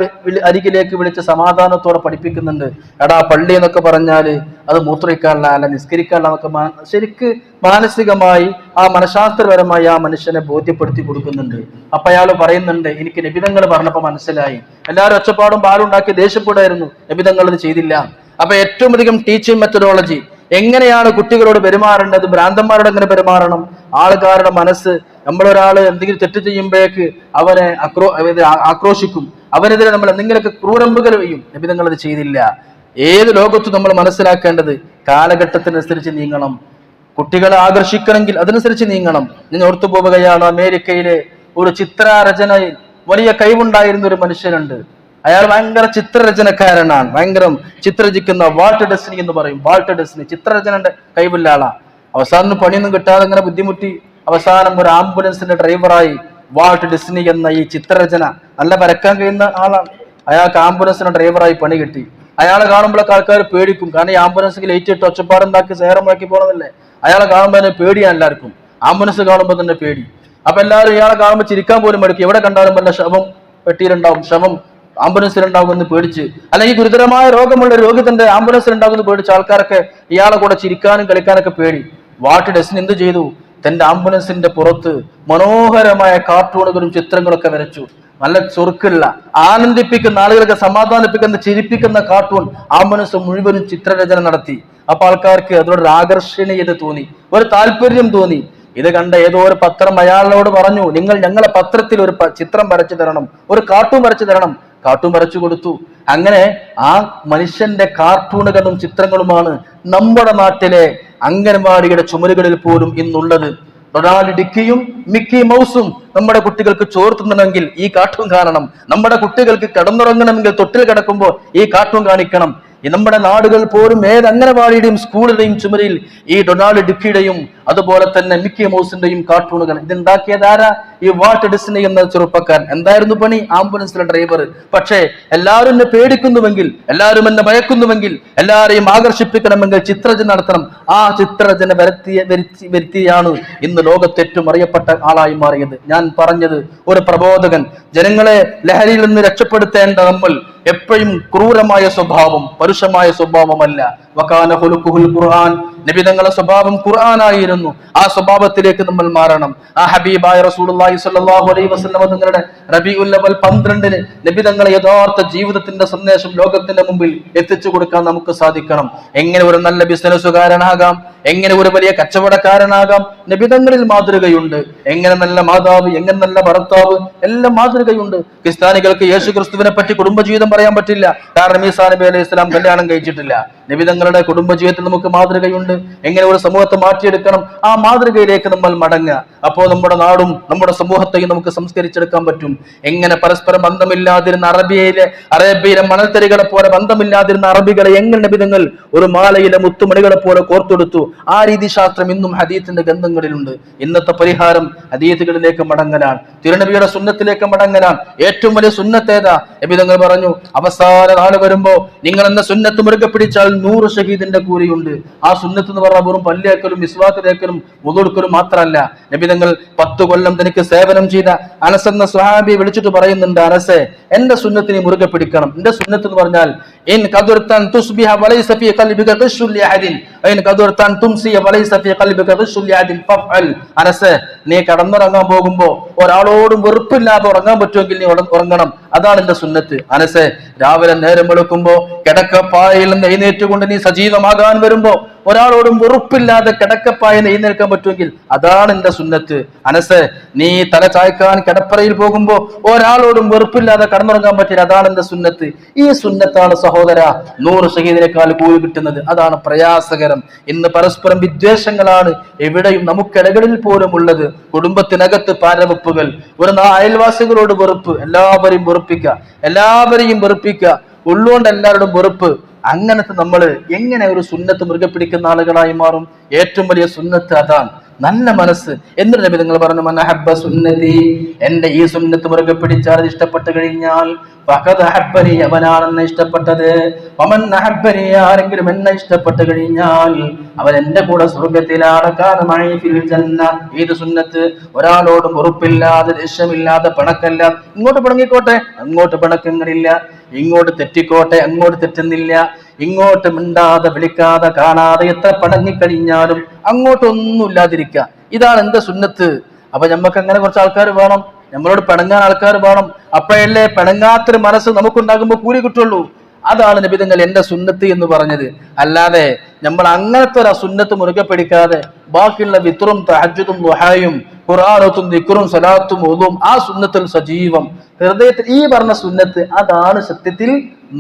അരികിലേക്ക് വിളിച്ച് സമാധാനത്തോടെ പഠിപ്പിക്കുന്നുണ്ട്. എടാ, പള്ളി എന്നൊക്കെ പറഞ്ഞാല് അത് മൂത്രയിക്കാനുള്ള അല്ല, നിസ്കരിക്കാനുള്ള എന്നൊക്കെ ശരിക്ക് മാനസികമായി മനഃശാസ്ത്രപരമായി ആ മനുഷ്യനെ ബോധ്യപ്പെടുത്തി കൊടുക്കുന്നുണ്ട്. അപ്പൊ അയാൾ പറയുന്നുണ്ട്, എനിക്ക് നബിതങ്ങൾ പറഞ്ഞപ്പോ മനസ്സിലായി. എല്ലാവരും ഒച്ചപ്പാടും പാലുണ്ടാക്കി ദേഷ്യപ്പെടായിരുന്നു, നബിതങ്ങൾ ഇത് ചെയ്തില്ല. അപ്പൊ ഏറ്റവും അധികം ടീച്ചിങ് മെത്തഡോളജി, എങ്ങനെയാണ് കുട്ടികളോട് പെരുമാറേണ്ടത്, ഭ്രാന്തന്മാരോട് എങ്ങനെ പെരുമാറണം, ആൾക്കാരുടെ മനസ്സ്, നമ്മളൊരാള് എന്തെങ്കിലും തെറ്റ് ചെയ്യുമ്പോഴേക്ക് അവനെ ആക്രോശിക്കും, അവനെതിരെ നമ്മൾ എന്തെങ്കിലുമൊക്കെ ക്രൂരമ്പുകൾ ചെയ്യും. നബിതങ്ങൾ അത് ചെയ്തില്ല. ഏത് ലോകത്തും നമ്മൾ മനസ്സിലാക്കേണ്ടത് കാലഘട്ടത്തിനനുസരിച്ച് നീങ്ങണം. കുട്ടികളെ ആകർഷിക്കണമെങ്കിൽ അതനുസരിച്ച് നീങ്ങണം. ഞാൻ ഓർത്തു പോവുകയാണ്, അമേരിക്കയിലെ ഒരു ചിത്രരചനയിൽ വലിയ കഴിവുണ്ടായിരുന്ന ഒരു മനുഷ്യനുണ്ട്. അയാൾ ഭയങ്കര ചിത്രരചനക്കാരനാണ്, ഭയങ്കര ചിത്രരചിക്കുന്ന വാൾട്ട് ഡിസ്നി എന്ന് പറയും. വാൾട്ട് ഡിസ്നി ചിത്രരചനന്റെ കഴിവുള്ള ആളാ. അവസാനം പണിയൊന്നും കിട്ടാതെ ഇങ്ങനെ ബുദ്ധിമുട്ടി അവസാനം ഒരു ആംബുലൻസിന്റെ ഡ്രൈവറായി വാൾട്ട് ഡിസ്നി എന്ന ഈ ചിത്രരചന നല്ല വരക്കാൻ കഴിയുന്ന ആളാണ്. അയാൾക്ക് ആംബുലൻസിന്റെ ഡ്രൈവറായി പണി കിട്ടി. അയാളെ കാണുമ്പോഴൊക്കെ ആൾക്കാർ പേടിക്കും, കാരണം ഈ ആംബുലൻസ് ലേറ്റ് ഇട്ട് ഒച്ചപ്പാടുണ്ടാക്കി സേറമാക്കി പോകണമെന്നല്ലേ. അയാളെ കാണുമ്പോൾ തന്നെ പേടിയാണ് എല്ലാവർക്കും, ആംബുലൻസ് കാണുമ്പോൾ തന്നെ പേടി. അപ്പൊ എല്ലാവരും ഇയാളെ കാണുമ്പോൾ ചിരിക്കാൻ പോലും മടുക്കും. എവിടെ കണ്ടാലും വല്ല ശവം പെട്ടിയിലുണ്ടാവും, ശവം ആംബുലൻസിലുണ്ടാകുമെന്ന് പേടിച്ച്, അല്ലെങ്കിൽ ഗുരുതരമായ രോഗമുള്ള രോഗി തന്റെ ആംബുലൻസിലുണ്ടാകുമെന്ന് പേടിച്ച് ആൾക്കാരൊക്കെ ഇയാളെ കൂടെ ചിരിക്കാനും കളിക്കാനൊക്കെ പേടി. വാൾട്ട് ഡിസ്നി എന്ത് ചെയ്തു, തന്റെ ആംബുലൻസിന്റെ പുറത്ത് മനോഹരമായ കാർട്ടൂണുകളും ചിത്രങ്ങളൊക്കെ വരച്ചു. നല്ല ചുറുക്കുള്ള, ആനന്ദിപ്പിക്കുന്ന, ആളുകളൊക്കെ സമാധാനിപ്പിക്കുന്ന, ചിരിപ്പിക്കുന്ന കാർട്ടൂൺ ആംബുലൻസ് മുഴുവനും ചിത്രരചന നടത്തി. അപ്പൊ ആൾക്കാർക്ക് അതോടൊരു ആകർഷണീയത തോന്നി, ഒരു താല്പര്യം തോന്നി. ഇത് കണ്ട ഏതോ ഒരു പത്രം അയാളോട് പറഞ്ഞു, നിങ്ങൾ ഞങ്ങളെ പത്രത്തിൽ ഒരു ചിത്രം വരച്ചു തരണം, ഒരു കാർട്ടൂൺ വരച്ചു തരണം. കാർട്ടൂൺ വരച്ചു കൊടുത്തു. അങ്ങനെ ആ മനുഷ്യന്റെ കാർട്ടൂണുകളും ചിത്രങ്ങളുമാണ് നമ്മുടെ നാട്ടിലെ അംഗൻവാടിയുടെ ചുമരുകളിൽ പോലും ഇന്നുള്ളത്. ഡൊണാൾഡ് ഡിക്കിയും മിക്കി മൗസും നമ്മുടെ കുട്ടികൾക്ക് ചോർത്തുന്നുണ്ടെങ്കിൽ ഈ കാർട്ടൂൺ കാണണം. നമ്മുടെ കുട്ടികൾക്ക് കിടന്നുറങ്ങണമെങ്കിൽ തൊട്ടിൽ കിടക്കുമ്പോൾ ഈ കാർട്ടൂൺ കാണിക്കണം. നമ്മുടെ നാടുകൾ പോലും ഏത് അംഗനവാടിയുടെയും സ്കൂളിലെയും ചുമരിൽ ഈ ഡൊണാൾഡ് ഡിക്കിയുടെയും അതുപോലെ തന്നെ മിക്കി മൗസിന്റെയും കാർട്ടൂണുകൾ. ഇതുണ്ടാക്കിയതാരാ? ഈ വാൾട്ട് ഡിസ്നി എന്ന ചെറുപ്പക്കാരൻ. എന്തായിരുന്നു പണി? ആംബുലൻസിലെ ഡ്രൈവർ. പക്ഷേ എല്ലാവരും എന്നെ പേടിക്കുന്നുവെങ്കിൽ, എല്ലാവരും എന്നെ ഭയക്കുന്നുവെങ്കിൽ, എല്ലാവരെയും ആകർഷിപ്പിക്കണമെങ്കിൽ ചിത്രരചന നടത്തണം. ആ ചിത്രരചന വരുത്തിയാണ് ഇന്ന് ലോകത്ത് ഏറ്റവും അറിയപ്പെട്ട ആളായി മാറിയത്. ഞാൻ പറഞ്ഞത്, ഒരു പ്രബോധകൻ, ജനങ്ങളെ ലഹരിയിൽ നിന്ന് രക്ഷപ്പെടുത്തേണ്ട നമ്മൾ എപ്പോഴും ക്രൂരമായ സ്വഭാവം, പരുഷമായ സ്വഭാവമല്ല. വകാന ഖുലുഖുൽ ഖുർആൻ, നബിതങ്ങളുടെ സ്വഭാവം ഖുർആനായിരുന്നു. ആ സ്വഭാവത്തിലേക്ക് നമ്മൾ മാറണം. ആ ഹബീബായ റസൂലുള്ളാഹി സ്വല്ലല്ലാഹു അലൈഹി വസല്ലം തങ്ങളുടെ റബീഉൽ അവൽ 12-ന് നബിതങ്ങളുടെ യഥാർത്ഥ ജീവിതത്തിന്റെ സന്ദേശം ലോകത്തിന്റെ മുമ്പിൽ എത്തിച്ചു കൊടുക്കാൻ നമുക്ക് സാധിക്കണം. എങ്ങനെ ഒരു നല്ല ബിസിനസ്സുകാരനാകാം, എങ്ങനെ ഒരു വലിയ കച്ചവടക്കാരനാകാം, നബിതങ്ങളിൽ മാതൃകയുണ്ട്. എങ്ങനെ നല്ല മാതാവ്, എങ്ങനെ നല്ല ഭർത്താവ്, എല്ലാം മാതൃകയുണ്ട്. ക്രിസ്ത്യാനികൾക്ക് യേശു ക്രിസ്തുവിനെ പറ്റി കുടുംബജീവിതം പറയാൻ പറ്റില്ല, കാരണം ഈസാ നബി അലൈഹി സ്വലാം കല്യാണം കഴിച്ചിട്ടില്ല. നബിതങ്ങളുടെ കുടുംബജീവിതത്തിൽ നമുക്ക് മാതൃകയുണ്ട്. എങ്ങനെ ഒരു സമൂഹത്തെ മാറ്റിയെടുക്കണം, ആ മാതൃകയിലേക്ക് നമ്മൾ മടങ്ങുക. അപ്പോൾ നമ്മുടെ നാടും നമ്മുടെ സമൂഹത്തെയും നമുക്ക് സംസ്കരിച്ചെടുക്കാൻ പറ്റും. എങ്ങനെ പരസ്പരം ബന്ധമില്ലാതിരുന്ന അറേബ്യയിലെ മണൽത്തരികളെ പോലെ ബന്ധമില്ലാതിരുന്ന അറബികളെ എങ്ങനെ നബിതങ്ങൾ ഒരു മാലയിലെ മുത്തുമണികളെ പോലെ കോർത്തെടുത്തു, ആ രീതിശാസ്ത്രം ഇന്നും ഹദീത്തിന്റെ ഗന്ധങ്ങളിലുണ്ട്. ഇന്നത്തെ പരിഹാരം ഹദീത്തുകളിലേക്ക് മടങ്ങലാണ്, തിരുനബിയുടെ സുന്നത്തിലേക്ക് മടങ്ങലാണ്. ഏറ്റവും വലിയ സുന്നത്തേതാ? നബിതങ്ങൾ പറഞ്ഞു, അവസാന നാൾ വരുമ്പോ നിങ്ങൾ എന്ന സുന്നത്ത് മുറുകെ പിടിച്ചാൽ 100 ഷഹീദിന്റെ കൂലിയുണ്ട്. ആ സുന്നത്ത് എന്ന് പറഞ്ഞാൽ വെറും പല്ലിയാക്കലും മിസ്വാക്ക് തേക്കലും വുളൂഎടുക്കലും മാത്രമല്ല. നബി തങ്ങൾ 10 കൊല്ലം തനിക്ക് സേവനം ചെയ്ത അനസ് എന്ന സ്വഹാബിയെ വിളിച്ചിട്ട് പറയുന്നുണ്ട്, അനസേ, എന്റെ സുന്നത്തിനെ മുറുകെ പിടിക്കണം. എന്റെ സുന്നത്ത് എന്ന് പറഞ്ഞാൽ ഇൻ ഖദർതൻ തുസ്ബിഹ വലൈസ ഫീ ഖൽബിക ഖിശ്ശുൽ ലിഅദിൻ ഇൻ ഖദർതൻ തുംസി വലൈസ ഫീ ഖൽബിക ഖിശ്ശുൽ ലിഅദിൻ ഫഫഅൽ. അനസേ, നീ കടന്നുറങ്ങാൻ പോകുമ്പോ ഒരാളോടും വെറുപ്പില്ലാതെ ഉറങ്ങാൻ പറ്റുമെങ്കിൽ നീ ഉറങ്ങണം. അതാണ് എന്റെ സുന്നത്ത്. അനസേ, രാവിലെ നേരം വെളുക്കുമ്പോ കിടക്കപ്പായയിൽ നിന്ന് എഴുന്നേറ്റുകൊണ്ട് നീ സജീവമാകാൻ വരുമ്പോ ഒരാളോടും വെറുപ്പില്ലാതെ കിടക്കപ്പായ എഴുന്നേൽക്കാൻ പറ്റുമെങ്കിൽ അതാണ് എന്റെ സുന്നത്ത്. അനസേ, നീ തല ചായ്ക്കാൻ കിടപ്പറയിൽ പോകുമ്പോ ഒരാളോടും വെറുപ്പില്ലാതെ കടന്നുറങ്ങാൻ പറ്റില്ല, അതാണ് എന്റെ സുന്നത്ത്. ഈ സുന്നത്താണ് സഹോദര 100 ഷഹീദിനേക്കാൾ കൂലി കിട്ടുന്നത്. അതാണ് പ്രയാസകരം. ഇന്ന് പരസ്പരം വിദ്വേഷങ്ങളാണ് എവിടെയും, നമുക്കിടകളിൽ പോലും ഉള്ളത്. കുടുംബത്തിനകത്ത് പാരവെപ്പുകൾ, ഒരു അയൽവാസികളോട് വെറുപ്പ്, എല്ലാവരെയും വെറുപ്പിക്കുക, ഉള്ളുകൊണ്ട് എല്ലാവരോടും വെറുപ്പ്. അങ്ങനത്തെ നമ്മൾ എങ്ങനെ ഒരു സുന്നത്ത് മുറുകെ പിടിക്കുന്ന ആളുകളായി മാറും? ഏറ്റവും വലിയ സുന്നത്ത് അതാണ്, നല്ല മനസ്സ്. എന്നിട്ട് നബി നിങ്ങൾ പറഞ്ഞു, മനഹബ്ബ സുന്നതി, എന്റെ ഈ സുന്നത്ത് മുറുകെ പിടിച്ചാൽ അത് ഇഷ്ടപ്പെട്ട് കഴിഞ്ഞാൽ ഫഖദ് അഹബ്ബനി, അവനാണ് എന്നെ ഇഷ്ടപ്പെട്ടത്. വമൻ അഹബ്ബനി, ആരെങ്കിലും എന്നെ ഇഷ്ടപ്പെട്ട് കഴിഞ്ഞാൽ അവൻ എന്റെ കൂടെ സ്വർഗ്ഗത്തിലാണ്. കാന മഈ ഫിൽ ജന്ന. ഇത് സുന്നത്ത്. ഒരാളോടും ഉറപ്പില്ലാതെ, ദേഷ്യമില്ലാതെ, പിണക്കല്ലാതെ. ഇങ്ങോട്ട് പിണങ്ങിക്കോട്ടെ, അങ്ങോട്ട് പിണക്കങ്ങളില്ല. ഇങ്ങോട്ട് തെറ്റിക്കോട്ടെ, അങ്ങോട്ട് തെറ്റുന്നില്ല. ഇങ്ങോട്ട് മിണ്ടാതെ, വിളിക്കാതെ, കാണാതെ, എത്ര പിണങ്ങിക്കഴിഞ്ഞാലും അങ്ങോട്ടൊന്നും ഇല്ലാതിരിക്കുക. ഇതാണ് എന്റെ സുന്നത്ത്. അപ്പൊ നമുക്ക് അങ്ങനെ കുറച്ച് ആൾക്കാർ വേണം, നമ്മളോട് പിണങ്ങാൻ ആൾക്കാർ വേണം. അപ്പോഴല്ലേ പിണങ്ങാത്തൊരു മനസ്സ് നമുക്കുണ്ടാകുമ്പോൾ കൂലി കിട്ടുള്ളൂ. അതാണ് നബി തങ്ങൾ എന്റെ സുന്നത്ത് എന്ന് പറഞ്ഞത്. അല്ലാതെ നമ്മൾ അങ്ങനത്തെ ഒരു സുന്നത്ത് മുറുകെ പിടിക്കാതെ ബാക്കിയുള്ള വിത്റും തഹജ്ജുദും ദുഹായും ഖുർആനും ദിക്റും സലാത്തും ഓതും ആ സുന്നത്തിൽ സജീവം ഹൃദയത്തിൽ ഈ പറഞ്ഞ സുന്നത്ത്, അതാണ് സത്യത്തിൽ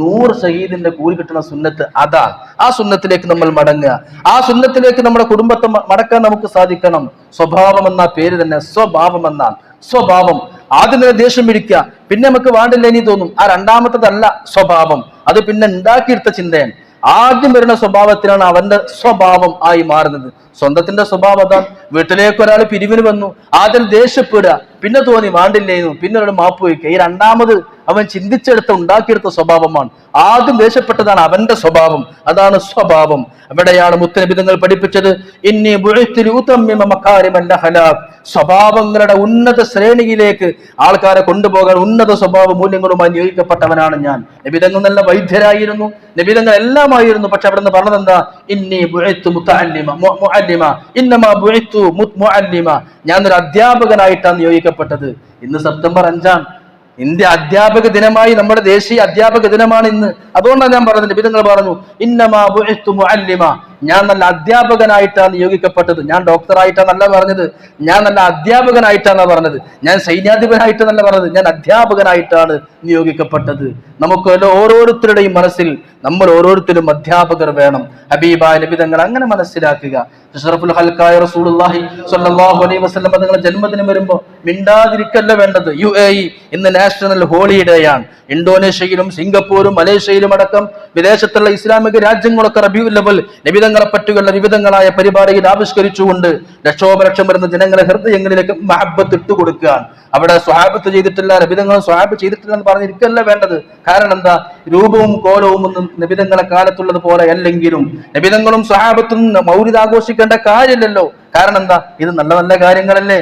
100 ഷഹീദിന്റെ കൂലി കിട്ടുന്ന സുന്നത്ത്. അതാണ്. ആ സുന്നത്തിലേക്ക് നമ്മൾ മടങ്ങുക. ആ സുന്നത്തിലേക്ക് നമ്മുടെ കുടുംബത്തെ മടക്കാൻ നമുക്ക് സാധിക്കണം. സ്വഭാവം എന്ന പേര് തന്നെ സ്വഭാവം എന്നാണ്. സ്വഭാവം ആദ്യം തന്നെ ദേഷ്യം പിടിക്കുക, പിന്നെ നമുക്ക് വേണ്ടില്ല ഇനി തോന്നും. ആ രണ്ടാമത്തതല്ല സ്വഭാവം, അത് പിന്നെ ഉണ്ടാക്കിയെടുത്ത ചിന്തയാണ്. ആദ്യം വരുന്ന സ്വഭാവത്തിലാണ് അവന്റെ സ്വഭാവം ആയി മാറുന്നത്. സ്വന്തത്തിന്റെ സ്വഭാവം അതാണ്. വീട്ടിലേക്ക് ഒരാൾ പിരിവിന് വന്നു, ആദ്യം ദേഷ്യപ്പെടുക, പിന്നെ തോന്നി വേണ്ടില്ലായിരുന്നു, പിന്നെ ഒരു മാപ്പ് വയ്ക്കുക. ഈ രണ്ടാമത് അവൻ ചിന്തിച്ചെടുത്ത് ഉണ്ടാക്കിയെടുത്ത സ്വഭാവമാണ്. ആദ്യം ദേഷ്യപ്പെട്ടതാണ് അവന്റെ സ്വഭാവം, അതാണ് സ്വഭാവം. അവിടെയാണ് മുത്തനബി തങ്ങൾ പഠിപ്പിച്ചത്, ഇന്നി ബുഇസ്തു ലിഉതമ്മിമ മകാരിമൽ അഖ്ലാഖ്. സ്വഭാവങ്ങളുടെ ഉന്നത ശ്രേണിയിലേക്ക് ആൾക്കാരെ കൊണ്ടുപോകാൻ ഉന്നത സ്വഭാവ മൂല്യങ്ങളുമായി നിയോഗിക്കപ്പെട്ടവനാണ് ഞാൻ. നബി തങ്ങൾ നല്ല വൈദ്യരായിരുന്നു, നബി തങ്ങൾ എല്ലാമായിരുന്നു. പക്ഷെ അവിടെ നിന്ന് പറഞ്ഞത് എന്താ? ഇന്നി ബുഇസ്തു മുഅല്ലിമ ഇന്നമാ ബുഇസ്തു മുഅല്ലിമ. ഞാൻ ഒരു അധ്യാപകനായിട്ടാണ് നിയോഗിക്കപ്പെട്ടത്. ഇന്ന് സെപ്റ്റംബർ 5 ഇന്ത്യ അധ്യാപക ദിനമായി, നമ്മുടെ ദേശീയ അധ്യാപക ദിനമാണ് ഇന്ന്. അതുകൊണ്ടാണ് ഞാൻ പറഞ്ഞത്, നബി തങ്ങൾ പറഞ്ഞു ഇന്നമാ ബുഇസ്തു മുഅല്ലിമ, ഞാൻ നല്ല അധ്യാപകനായിട്ടാണ് നിയോഗിക്കപ്പെട്ടത്. ഞാൻ ഡോക്ടറായിട്ടാണല്ല പറഞ്ഞത്, ഞാൻ നല്ല അധ്യാപകനായിട്ടാണ് പറഞ്ഞത്. ഞാൻ സൈന്യാധിപനായിട്ടെന്നല്ല പറഞ്ഞത്, ഞാൻ അധ്യാപകനായിട്ടാണ് നിയോഗിക്കപ്പെട്ടത്. നമുക്ക് ഓരോരുത്തരുടെയും മനസ്സിൽ നമ്മൾ ഓരോരുത്തരും അധ്യാപകർ വേണം. ഹബീബായ നബി തങ്ങൾ അങ്ങനെ മനസ്സിലാക്കുക. അഷ്റഫുൽ ഖൽഖായ റസൂലുള്ളാഹി സ്വല്ലല്ലാഹു അലൈഹി വസല്ലം തങ്ങളുടെ ജന്മദിനം വരുമ്പോൾ മിണ്ടാതിരിക്കല്ല വേണ്ടത്. UAE ഇന്ന് നാഷണൽ ഹോളിഡേ ആണ്. ഇന്തോനേഷ്യയിലും സിംഗപ്പൂരും മലേഷ്യയിലും അടക്കം വിദേശത്തുള്ള ഇസ്ലാമിക രാജ്യങ്ങളൊക്കെ റബീഉൽ അവ്വൽ നബി തങ്ങളെ പറ്റിയുള്ള വിവിധങ്ങളായ പരിപാടികൾ ആവിഷ്കരിച്ചുകൊണ്ട് ലക്ഷോപലക്ഷം വരുന്ന ജനങ്ങളെ ഹൃദയങ്ങളിലേക്ക് മഹബ്ബത്ത് ഇട്ടുകൊടുക്കുകയാണ്. അവിടെ സ്വഹാബത്ത് ചെയ്തിട്ടില്ല, നബിതങ്ങളും സ്വഹാബ് ചെയ്തിട്ടില്ല എന്ന് പറഞ്ഞിരിക്കല്ല വേണ്ടത്. കാരണം എന്താ? രൂപവും കോലവും ഒന്നും നബിതങ്ങളെ കാലത്തുള്ളത് പോലെ അല്ലെങ്കിലും നബിതങ്ങളും സ്വഹാബത്തും മൗലിദ് ആഘോഷിക്കേണ്ട കാര്യമില്ലല്ലോ. കാരണം എന്താ? ഇത് നല്ല നല്ല കാര്യങ്ങളല്ലേ,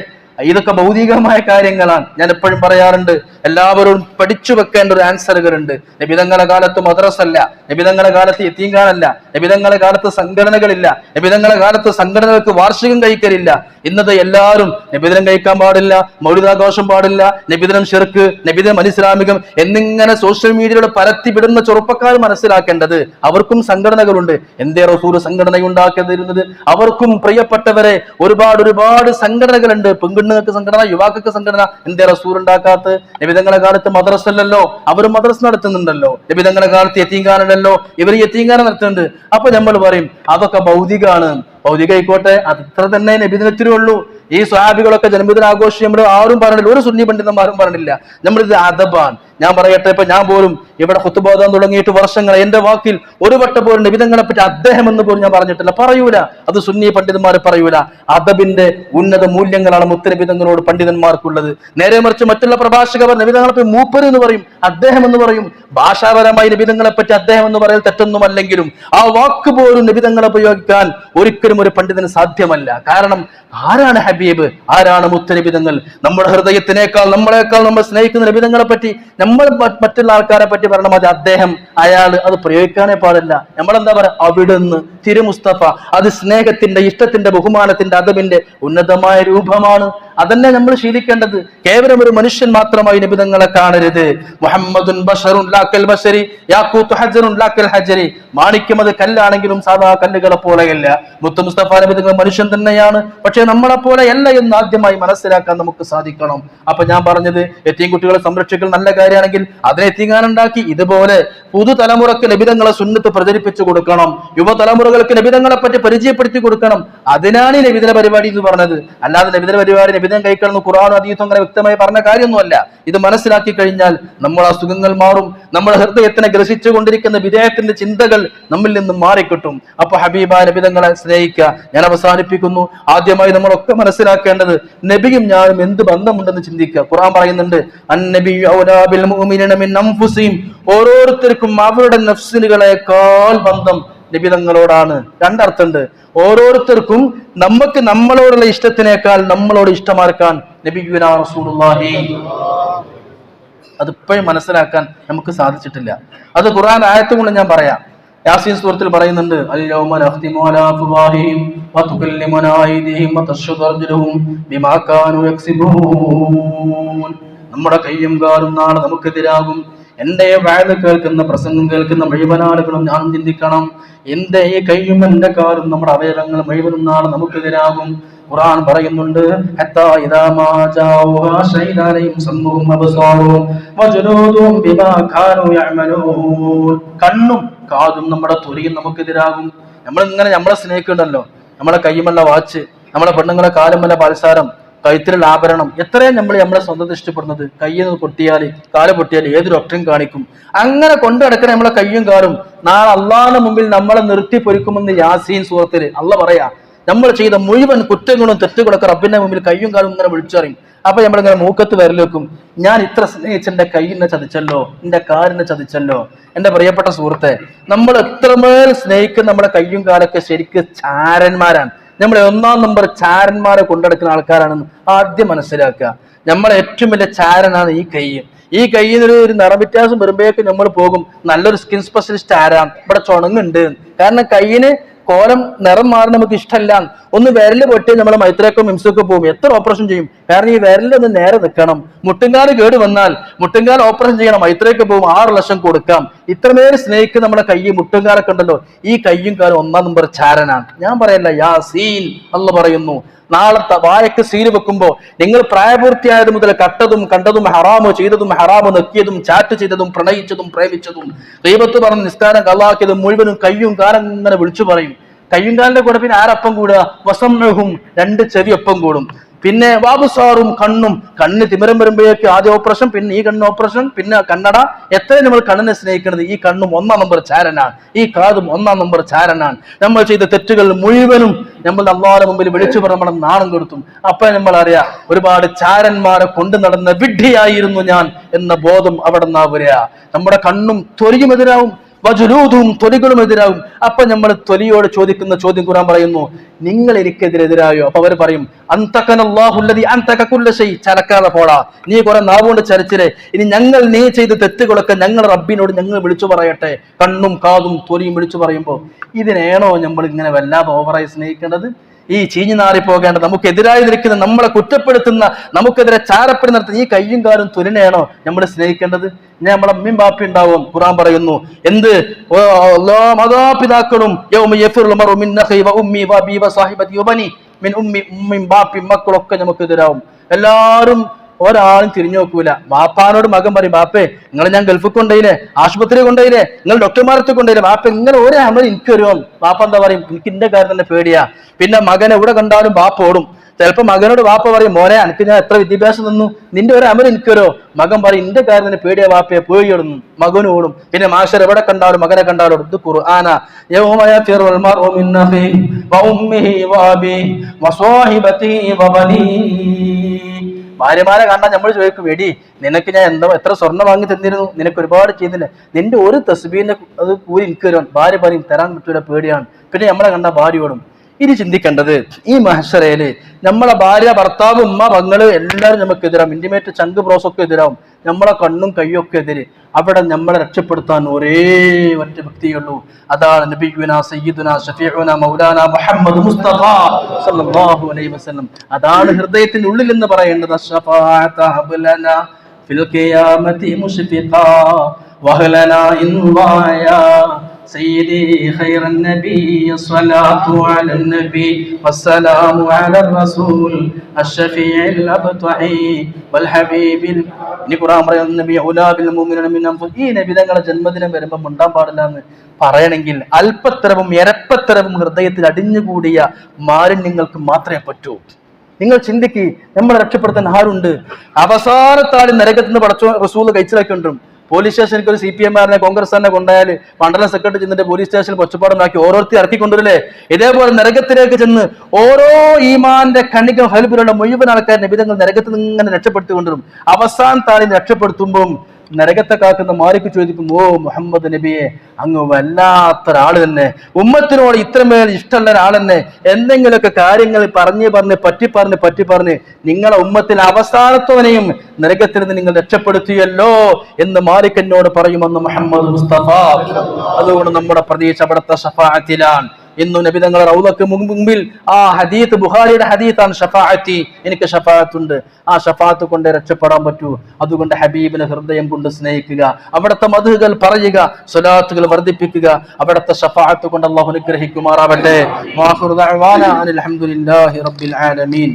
ഇതൊക്കെ ഭൗതികമായ കാര്യങ്ങളാണ്. ഞാൻ എപ്പോഴും പറയാറുണ്ട്, എല്ലാവരും പഠിച്ചു വെക്കേണ്ട ഒരു ആൻസറുകളുണ്ട്. നബിതങ്ങളെ കാലത്ത് മദ്രസല്ല, നബിതങ്ങളെ കാലത്ത് യതീംഖാനല്ല, നബിതങ്ങളെ കാലത്ത് സംഘടനകളില്ല, നബിതങ്ങളെ കാലത്ത് സംഘടനകൾക്ക് വാർഷികം കഴിക്കലില്ല. ഇന്നത് എല്ലാവരും നബിദിനം കഴിക്കാൻ പാടില്ല, മൗലിദാഘോഷം പാടില്ല, നബിദിനം ശിർക്ക്, നബിദിനം അനിസ്ലാമികം എന്നിങ്ങനെ സോഷ്യൽ മീഡിയയിലൂടെ പരത്തിവിടുന്ന ചെറുപ്പക്കാർ മനസ്സിലാക്കേണ്ടത് അവർക്കും സംഘടനകളുണ്ട്. എന്തേ റസൂൽ സംഘടന ഉണ്ടാക്കിയിരുന്നത്? അവർക്കും പ്രിയപ്പെട്ടവരെ ഒരുപാട് സംഘടനകളുണ്ട്. പെൺകുഞ്ഞുങ്ങൾക്ക് സംഘടന, യുവാക്കൾക്ക് സംഘടന. എന്തേ റസൂൽ ഉണ്ടാക്കാത്ത? നബിതങ്ങളെ കാലത്ത് മദ്രസ അല്ലല്ലോ, അവർ മദ്രസ നടത്തുന്നുണ്ടല്ലോ. നബിതങ്ങളെ കാലത്ത് യതീംഖാനല്ലോ, ഇവർ യതീംഖാന നടത്തുന്നുണ്ട്. അപ്പൊ നമ്മൾ പറയും അതൊക്കെ ഭൗതികമാണ്. ഭൗതിക ആയിക്കോട്ടെ, അത് ഇത്ര തന്നെ നബിദിനത്തിനേ ഉള്ളൂ. ഈ സ്വഹാബികളൊക്കെ ജന്മദിനാഘോഷം നമ്മൾ ആരും പറഞ്ഞില്ല, ഒരു സുന്നി പണ്ഡിതന്മാരും പറഞ്ഞില്ല. നമ്മളിത് അദബാൻ. ഞാൻ പറയട്ടെ, ഇപ്പൊ ഞാൻ പോലും ഇവിടെ ഖുത്ബോദാൻ തുടങ്ങിയിട്ട് വർഷങ്ങൾ എന്റെ വാക്കിൽ ഒരു വട്ടം പോലും നബിതങ്ങളെ പറ്റി അദ്ദേഹം എന്ന് പോലും ഞാൻ പറഞ്ഞിട്ടില്ല, പറയൂല. അത് സുന്നി പണ്ഡിതന്മാർ പറയൂല. അദബിന്റെ ഉന്നത മൂല്യങ്ങളാണ് മുത്തനബിതങ്ങളോട് പണ്ഡിതന്മാർക്കുള്ളത്. നേരെ മറിച്ച് മറ്റുള്ള പ്രഭാഷകർ നബിതങ്ങളെ പറ്റി മൂപ്പര് എന്ന് പറയും, അദ്ദേഹം എന്ന് പറയും. ഭാഷാപരമായി നബിതങ്ങളെ പറ്റി അദ്ദേഹം എന്ന് പറയൽ തെറ്റൊന്നുമല്ലെങ്കിലും ആ വാക്ക് പോലും നബിതങ്ങളെ ഉപയോഗിക്കാൻ ഒരിക്കലും ഒരു പണ്ഡിതന് സാധ്യമല്ല. കാരണം ആരാണ് ഹബീബ്, ആരാണ് മുത്തനബിതങ്ങൾ? നമ്മുടെ ഹൃദയത്തിനേക്കാൾ നമ്മളെക്കാൾ നമ്മൾ സ്നേഹിക്കുന്ന നബിതങ്ങളെ പറ്റി നമ്മൾ മറ്റുള്ള ആൾക്കാരെ പറ്റി പറയണം അത് അദ്ദേഹം, അയാൾ, അത് പ്രയോഗിക്കാനേ പാടില്ല. നമ്മളെന്താ പറയാ, അവിടുന്ന്, തിരുമുസ്തഫ. അത് സ്നേഹത്തിന്റെ, ഇഷ്ടത്തിന്റെ, ബഹുമാനത്തിന്റെ, അദബിന്റെ ഉന്നതമായ രൂപമാണ്. അതന്നെ നമ്മൾ ശീലിക്കേണ്ടത്. കേവലം ഒരു മനുഷ്യൻ മാത്രമായി നബിതങ്ങളെ കാണരുത്. മുഹമ്മദുൻ ബശറുൻ ലാ കൽ ബശരി യാഖൂതു ഹജറുൻ ലാ കൽ ഹജരി. മാണിക്യം അത് കല്ലാണെങ്കിലും സാധാ കല്ലുകളെ പോലെയല്ല. മുത്തു മുസ്തഫ നബിതങ്ങൾ മനുഷ്യൻ തന്നെയാണ്, പക്ഷെ നമ്മളെ പോലെയല്ല എന്ന് ആദ്യമായി മനസ്സിലാക്കാൻ നമുക്ക് സാധിക്കണം. അപ്പൊ ഞാൻ പറഞ്ഞത്, യതീം കുട്ടികളെ സംരക്ഷിക്കൽ നല്ല കാര്യമാണെങ്കിൽ അതിനെ എത്തിങ്ങാനുണ്ടാക്കി ഇതുപോലെ പുതുതലമുറക്ക് നബിതങ്ങളെ സുന്നത്ത് പ്രചരിപ്പിച്ചു കൊടുക്കണം. യുവതലമുറകൾക്ക് നബിതങ്ങളെ പറ്റി പരിചയപ്പെടുത്തി കൊടുക്കണം. അതിനാണ് ഈ നബിദിന പരിപാടി എന്ന് പറഞ്ഞത്. അല്ലാതെ നബിദിന പരിപാടി നബിദിനം കഴിക്കണം ഖുർആനും ഹദീസും അങ്ങനെ വ്യക്തമായി പറഞ്ഞ കാര്യമൊന്നുമല്ല. ഇത് മനസ്സിലാക്കി കഴിഞ്ഞാൽ നമ്മൾ അസുഖങ്ങൾ മാറും. നമ്മുടെ ഹൃദയത്തിനെ ഗ്രസിച്ചു കൊണ്ടിരിക്കുന്ന വിദേഹത്തിന്റെ ചിന്തകൾ നമ്മിൽ നിന്നും മാറിക്കിട്ടും. അപ്പൊ ഹബീബായ നബിതങ്ങളെ സ്നേഹിക്കുക. ഞാൻ അവസാനിപ്പിക്കുന്നു. ആദ്യമായി നമ്മളൊക്കെ മനസ്സിലാക്കേണ്ടത് നബിയും ഞാനും എന്ത് ബന്ധമുണ്ടെന്ന് ചിന്തിക്കുക. ഖുർആൻ പറയുന്നുണ്ട്, അന്നബിയ്യു ഔലാ ബിൽ മുഅ്മിനീന മിൻ അൻഫുസിഹിം. ഓരോരുത്തർക്കും അവരുടെ നഫ്സുകളേക്കാൾ ബന്ധം നബിതങ്ങളോടാണ്. രണ്ടർത്ഥമുണ്ട്. ഓരോരുത്തർക്കും നമുക്ക് നമ്മളോടുള്ള ഇഷ്ടത്തിനേക്കാൾ നമ്മളോട് ഇഷ്ടമാർക്കാൻ നബിയുനാ റസൂലുള്ളാഹി. അതിപ്പോഴും മനസ്സിലാക്കാൻ നമുക്ക് സാധിച്ചിട്ടില്ല. അത് ഖുർആൻ ആയത്ത് കൊണ്ട് ഞാൻ പറയാം. യാസീൻ സൂറത്തിൽ പറയുന്നുണ്ട്, അൽ-യൗമ നഖ്തിമു അലാ അഫ്വാഹിഹിം വതുകല്ലിമുനാ അയ്ദിഹിം വതശ്ഹദു അർജുലുഹും ബിമാ കാനൂ യക്സിബൂൻ. നമ്മുടെ കയ്യും കാലും നാളെ നമുക്കെതിരാകും. എന്റെ വഅദ് കേൾക്കുന്ന, പ്രസംഗം കേൾക്കുന്ന മുഴുവൻ ആളുകളും ഞാൻ ചിന്തിക്കണം, എന്റെ ഈ കയ്യും എന്റെ കാലും നമ്മുടെ അവയവങ്ങൾ മുഴുവനും നാളെ നമുക്കെതിരാകും. ഖുർആൻ പറയുന്നുണ്ട്, ഹത്താ ഇദാ മാ ജാഊഹാ ശഹീദ അലൈഹിം സമ്മുഹും അബ്സാറുഹും വജുലൂദുഹും ബിമാ കാനൂ യഅമലൂൻ. കണ്ണും കാതും നമ്മുടെ തൊലിയും നമുക്കെതിരാകും. നമ്മളിങ്ങനെ നമ്മളെ സ്നേഹിക്കുന്നുണ്ടല്ലോ, നമ്മളെ കയ്യുമല്ല വാച്ച്, നമ്മളെ പെണ്ണുങ്ങളെ കാലുമല്ല പാൽസാരം, കഴുത്തിലുള്ള ആഭരണം, എത്രയും നമ്മളെ സ്വന്തം ഇഷ്ടപ്പെടുന്നത്. കയ്യിൽ നിന്ന് പൊട്ടിയാൽ, കാല് പൊട്ടിയാൽ ഏത് ഡോക്ടറും കാണിക്കും. അങ്ങനെ കൊണ്ടു നടക്കണ നമ്മളെ കയ്യും കാലും നാളെ അള്ളാഹിന്റെ മുമ്പിൽ നമ്മളെ നിർത്തി പൊരിക്കുമെന്ന് യാസീൻ സൂറത്തിൽ അള്ള പറയാ. നമ്മൾ ചെയ്ത മുഴുവൻ കുറ്റങ്ങളും തെറ്റുകളൊക്കെ റബ്ബിന്റെ മുമ്പിൽ കയ്യും കാലും ഇങ്ങനെ വിളിച്ചറിയും. അപ്പൊ നമ്മളിങ്ങനെ മൂക്കത്ത് വരലേക്കും, ഞാൻ ഇത്ര സ്നേഹിച്ച എന്റെ കയ്യിനെ ചതിച്ചല്ലോ, എന്റെ കാലിനെ ചതിച്ചല്ലോ. എന്റെ പ്രിയപ്പെട്ട സുഹൃത്തെ, നമ്മൾ എത്രമേൽ സ്നേഹിക്കുന്ന നമ്മുടെ കയ്യും കാലൊക്കെ ശരിക്ക് ചാരന്മാരാണ്. നമ്മളെ ഒന്നാം നമ്പർ ചാരന്മാരെ കൊണ്ടെടുക്കുന്ന ആൾക്കാരാണെന്ന് ആദ്യം മനസ്സിലാക്കുക. നമ്മളെ ഏറ്റവും വലിയ ചാരനാണ് ഈ കൈ. ഈ കയ്യിനൊരു നിറം വ്യത്യാസം വരുമ്പോഴേക്കും നമ്മൾ പോകും, നല്ലൊരു സ്കിൻ സ്പെഷ്യലിസ്റ്റ് ആരാണ്, ഇവിടെ ചുണങ്ങുണ്ട്. കാരണം കയ്യിന് കോലം നിറം മാറി നമുക്ക് ഇഷ്ടമല്ല. ഒന്ന് വിരല് പൊട്ടി നമ്മളെ മൈത്രക്കും മിംസൊക്കെ പോകും, എത്ര ഓപ്പറേഷൻ ചെയ്യും. കാരണം ഈ വിരലൊന്ന് നേരെ നിൽക്കണം. മുട്ടുംകാല് കേട് വന്നാൽ മുട്ടുംകാൽ ഓപ്പറേഷൻ ചെയ്യണം, മൈത്രയൊക്കെ പോകും, 6 ലക്ഷം കൊടുക്കാം. ഇത്രമേൽ സ്നേഹിക്കുന്ന നമ്മുടെ കൈ മുട്ടുംകാലൊക്കെ ഉണ്ടല്ലോ, ഈ കയ്യും കാലം ഒന്നാം നമ്പർ ചാരനാണ്. ഞാൻ പറയല്ല, യാസീൻ അല്ലാഹു പറയുന്നു, നാളത്തെ വായക്ക് സീല് വെക്കുമ്പോ നിങ്ങൾ പ്രായപൂർത്തിയായത് മുതൽ കട്ടതും കണ്ടതും ഹറാമോ ചെയ്തതും ഹറാമോ നെക്കിയതും ചാറ്റ് ചെയ്തതും പ്രണയിച്ചതും പ്രേമിച്ചതും ഗീബത്ത് പറഞ്ഞ് നിസ്കാരം കള്ളാക്കിയതും മുഴുവനും കയ്യും കാലം ഇങ്ങനെ വിളിച്ചു പറയും. കയ്യും കാലിന്റെ കൂടെ പിന്നെ ആരപ്പം കൂടുക? വസംഹും, 2 ചെവി ഒപ്പം കൂടും. പിന്നെ വാബുസാറും, കണ്ണും. കണ്ണ് തിമിരം വരുമ്പോഴേക്ക് ആദ്യ ഓപ്പറേഷൻ, പിന്നെ ഈ കണ്ണ് ഓപ്പറേഷൻ, പിന്നെ കണ്ണട. എത്രയും നമ്മൾ കണ്ണിനെ സ്നേഹിക്കുന്നത്. ഈ കണ്ണും 1-ാം നമ്പർ ചാരനാണ്, ഈ കാതും 1-ാം നമ്പർ ചാരനാണ്. നമ്മൾ ചെയ്ത തെറ്റുകൾ മുഴുവനും നമ്മൾ അല്ലാഹുവിന്റെ മുമ്പിൽ വിളിച്ചു പറഞ്ഞ നാണം കൊടുത്തും. അപ്പൊ നമ്മൾ അറിയാം, ഒരുപാട് ചാരന്മാരെ കൊണ്ടു നടന്ന വിഡ്ഢിയായിരുന്നു ഞാൻ എന്ന ബോധം അവിടെ നിന്നാ വരിക. നമ്മുടെ കണ്ണും തൊലിയും എതിരാവും, വജുലൂദും, തൊലികളും എതിരാകും. അപ്പൊ നമ്മൾ തൊലിയോട് ചോദിക്കുന്ന ചോദ്യം ഖുർആൻ പറയുന്നു, നിങ്ങൾ എനിക്കെതിരെതിരായോ? അപ്പൊ അവർ പറയും, അന്തകനല്ലാഹുല്ലദീ അന്തക കുല്ല ശൈ. ചലക്കാതെ പോടാ, നീ കുറെ നാവുകൊണ്ട് ചലിച്ചില്ലേ, ഇനി നീ ചെയ്ത തെറ്റുകളൊക്കെ ഞങ്ങൾ റബ്ബിനോട് ഞങ്ങൾ വിളിച്ചു പറയട്ടെ. കണ്ണും കാതും തൊലിയും വിളിച്ചു പറയുമ്പോ ഇതിനേണോ നമ്മൾ ഇങ്ങനെ വല്ലാതെ ഓവറായി സ്നേഹിക്കേണ്ടത്? ഈ ചീഞ്ഞു നാറി പോകേണ്ടത്, നമുക്കെതിരായി നിൽക്കുന്ന, നമ്മളെ കുറ്റപ്പെടുത്തുന്ന, നമുക്കെതിരെ ചാരപ്പടി നടത്തുന്ന ഈ കയ്യും കാലും തൊലിനെയാണോ നമ്മൾ സ്നേഹിക്കേണ്ടത്? ഞാൻ നമ്മളെ അമ്മയും ബാപ്പി ഉണ്ടാവും. ഖുർആൻ പറയുന്നു, എന്ത് മാതാപിതാക്കളും മക്കളൊക്കെ നമുക്കെതിരാവും. എല്ലാവരും ഒരാളും തിരിഞ്ഞു നോക്കൂല. ബാപ്പാനോട് മകൻ പറയും, ബാപ്പേ നിങ്ങൾ ഞാൻ ഗൾഫിൽ കൊണ്ടുപോയില്ലേ, ആശുപത്രി കൊണ്ടുപോയില്ലേ, നിങ്ങൾ ഡോക്ടർമാരത്തെ കൊണ്ടുപോയില്ലേ, ബാപ്പ ഇങ്ങനെ ഒരേ അമൽ എനിക്ക് വരുമോ? ബാപ്പ എന്താ പറയും, എനിക്ക് എന്റെ കാര്യം തന്നെ പേടിയാ. പിന്നെ മകനെ എവിടെ കണ്ടാലും ബാപ്പ ഓടും. ചിലപ്പോ മകനോട് വാപ്പ പറയും, മോനെ എനിക്ക് ഞാൻ എത്ര വിദ്യാഭ്യാസം തന്നു, നിന്റെ ഒരു അമൽ എനിക്കൊരോ. മകൻ പറയും, ഇന്റെ കാര്യത്തിന് പേടിയ വാപ്പയെ പോയി ഓടുന്നു, മകനും ഓടും. പിന്നെ മാഷർ എവിടെ കണ്ടാലും മകനെ കണ്ടാലും ഇത് ഖുർആന. ഭാര്യമാരെ കണ്ടാൽ നമ്മൾ ചോദിക്കും, എടി നിനക്ക് ഞാൻ എത്ര സ്വർണ്ണം വാങ്ങി തന്നിരുന്നു, നിനക്ക് ഒരുപാട് ചെയ്തില്ല, നിന്റെ ഒരു തസ്ബീഹിന്റെ അത് കൂലി എനിക്ക് തരും. ഭാര്യ പറയും, തരാൻ പറ്റൂല, പേടിയാണ്. പിന്നെ നമ്മളെ കണ്ട ഭാര്യയോടും. ഇനി ചിന്തിക്കേണ്ടത്, ഈ മഹ്ശറയില് നമ്മളെ ഭാര്യ, ഭർത്താവ്, ഉമ്മ, പങ്ങള് എല്ലാവരും നമുക്ക് എതിരാവും. ഇന്റിമേറ്റ് ചങ്ക് ബ്രോസൊക്കെ എതിരാവും. നമ്മളെ കണ്ണും കയ്യൊക്കെ എതിര്. അവിടെ നമ്മളെ രക്ഷപ്പെടുത്താൻ ഒരേ ഒറ്റ വ്യക്തിയുള്ളൂ. അതാണ് നബിയുനാ സയ്യിദുനാ ശഫീഉനാ മൗലാനാ മുഹമ്മദ് മുസ്തഫ സല്ലല്ലാഹു അലൈഹി വസല്ലം. അതാണ് ഹൃദയത്തിന്റെ ഉള്ളിൽ എന്ന് പറയേണ്ടത്. ശഫാഅത ഹബ്ലനാ ഫിൽ ഖിയാമത്തി മുശ്ഫിഖാ വഹലനാ ഇൻവായാ سيدي خير النبي الصلاة على النبي والسلام على الرسول الشفيع الأبطحي والحبيب. ഇനി ഖുർആൻ പറയുന്ന നബി ഉലാബിൽ മുഅ്മിനീന മിൻ അൻഫുസിഹിം. ഈ നബി തങ്ങളുടെ ജന്മദിനം വരുമ്പോൾ മുണ്ടാൻ പാടില്ല എന്ന് പറയണമെങ്കിൽ അല്പത്തരവും എരപ്പത്തരവും ഹൃദയത്തിൽ അടിഞ്ഞുകൂടിയ മാലിന്യങ്ങൾക്ക് മാത്രമേ പറ്റൂ. നിങ്ങൾ ചിന്തിക്ക്, നമ്മളെ രക്ഷപ്പെടുത്താൻ ആരുണ്ട്? അവസാനത്താളി നരകത്തിന് പടച്ചോ റസൂല് കഴിച്ചിലാക്കിക്കൊണ്ടും. പോലീസ് സ്റ്റേഷനിലേക്ക് ഒരു CPM-കാരനെ കോൺഗ്രസ്സുകാരനെ കൊണ്ടായാൽ മണ്ഡലം സെക്രട്ടറി ചെന്നിട്ട് പോലീസ് സ്റ്റേഷനിൽ ഒച്ചപ്പാടുണ്ടാക്കി ഓരോരുത്തർ ഇറക്കിക്കൊണ്ടുവരില്ലേ? ഇതേപോലെ നരകത്തിലേക്ക് ചെന്ന് ഓരോ ഈമാന്റെ കണിക ഹൽബിലുള്ള മുഴുവൻ ആൾക്കാർ നബിതങ്ങൾ നരകത്തിൽ നിന്ന് ഇങ്ങനെ രക്ഷപ്പെടുത്തിക്കൊണ്ടിരും. അവസാന താളിൽ രക്ഷപ്പെടുത്തുമ്പോൾ നരകത്തെ കാക്കുന്ന മാലിക്ക് ചോദിക്കും, ഓ മുഹമ്മദ് നബിയെ, അങ്ങ് വല്ലാത്തൊരാള് തന്നെ, ഉമ്മത്തിനോട് ഇത്രമേൽ ഇഷ്ടമുള്ള ഒരാൾ തന്നെ, എന്തെങ്കിലുമൊക്കെ കാര്യങ്ങൾ പറ്റി പറഞ്ഞ് നിങ്ങളെ ഉമ്മത്തിൽ അവസാനത്തോനെയും നരകത്തിൽ നിന്ന് നിങ്ങൾ രക്ഷപ്പെടുത്തിയല്ലോ എന്ന് മാലിക് എന്നോട് പറയുമെന്ന് മുഹമ്മദ് മുസ്തഫ. അതുകൊണ്ട് നമ്മുടെ പ്രതീക്ഷ അവിടുത്തെ ശഫാഅത്തിലാണ്. ഇന്നു നബി തങ്ങളുടെ റൗളക്ക് മുമ്പിൽ ആ ഹദീത്ത്, ബുഖാരിയുടെ ഹദീത്താണ്, ഷഫാഅത്തി, എനിക്ക് ഷഫാഅത്തുണ്ട്, ആ ഷഫാഅത്ത് കൊണ്ട് രക്ഷപ്പെടാൻ പറ്റൂ. അതുകൊണ്ട് ഹബീബിനെ ഹൃദയം കൊണ്ട് സ്നേഹിക്കുക, അവിടുത്തെ മദ്ഹുകൾ പറയുക, സ്വലാത്തുകൾ വർദ്ധിപ്പിക്കുക, അവിടുത്തെ ഷഫാഅത്ത് കൊണ്ട് അല്ലാഹു അനുഗ്രഹിക്കുമാറാവട്ടെ. വാഖിറു ദഅവാനാ അനിൽ ഹംദുലില്ലാഹി റബ്ബിൽ ആലമീൻ.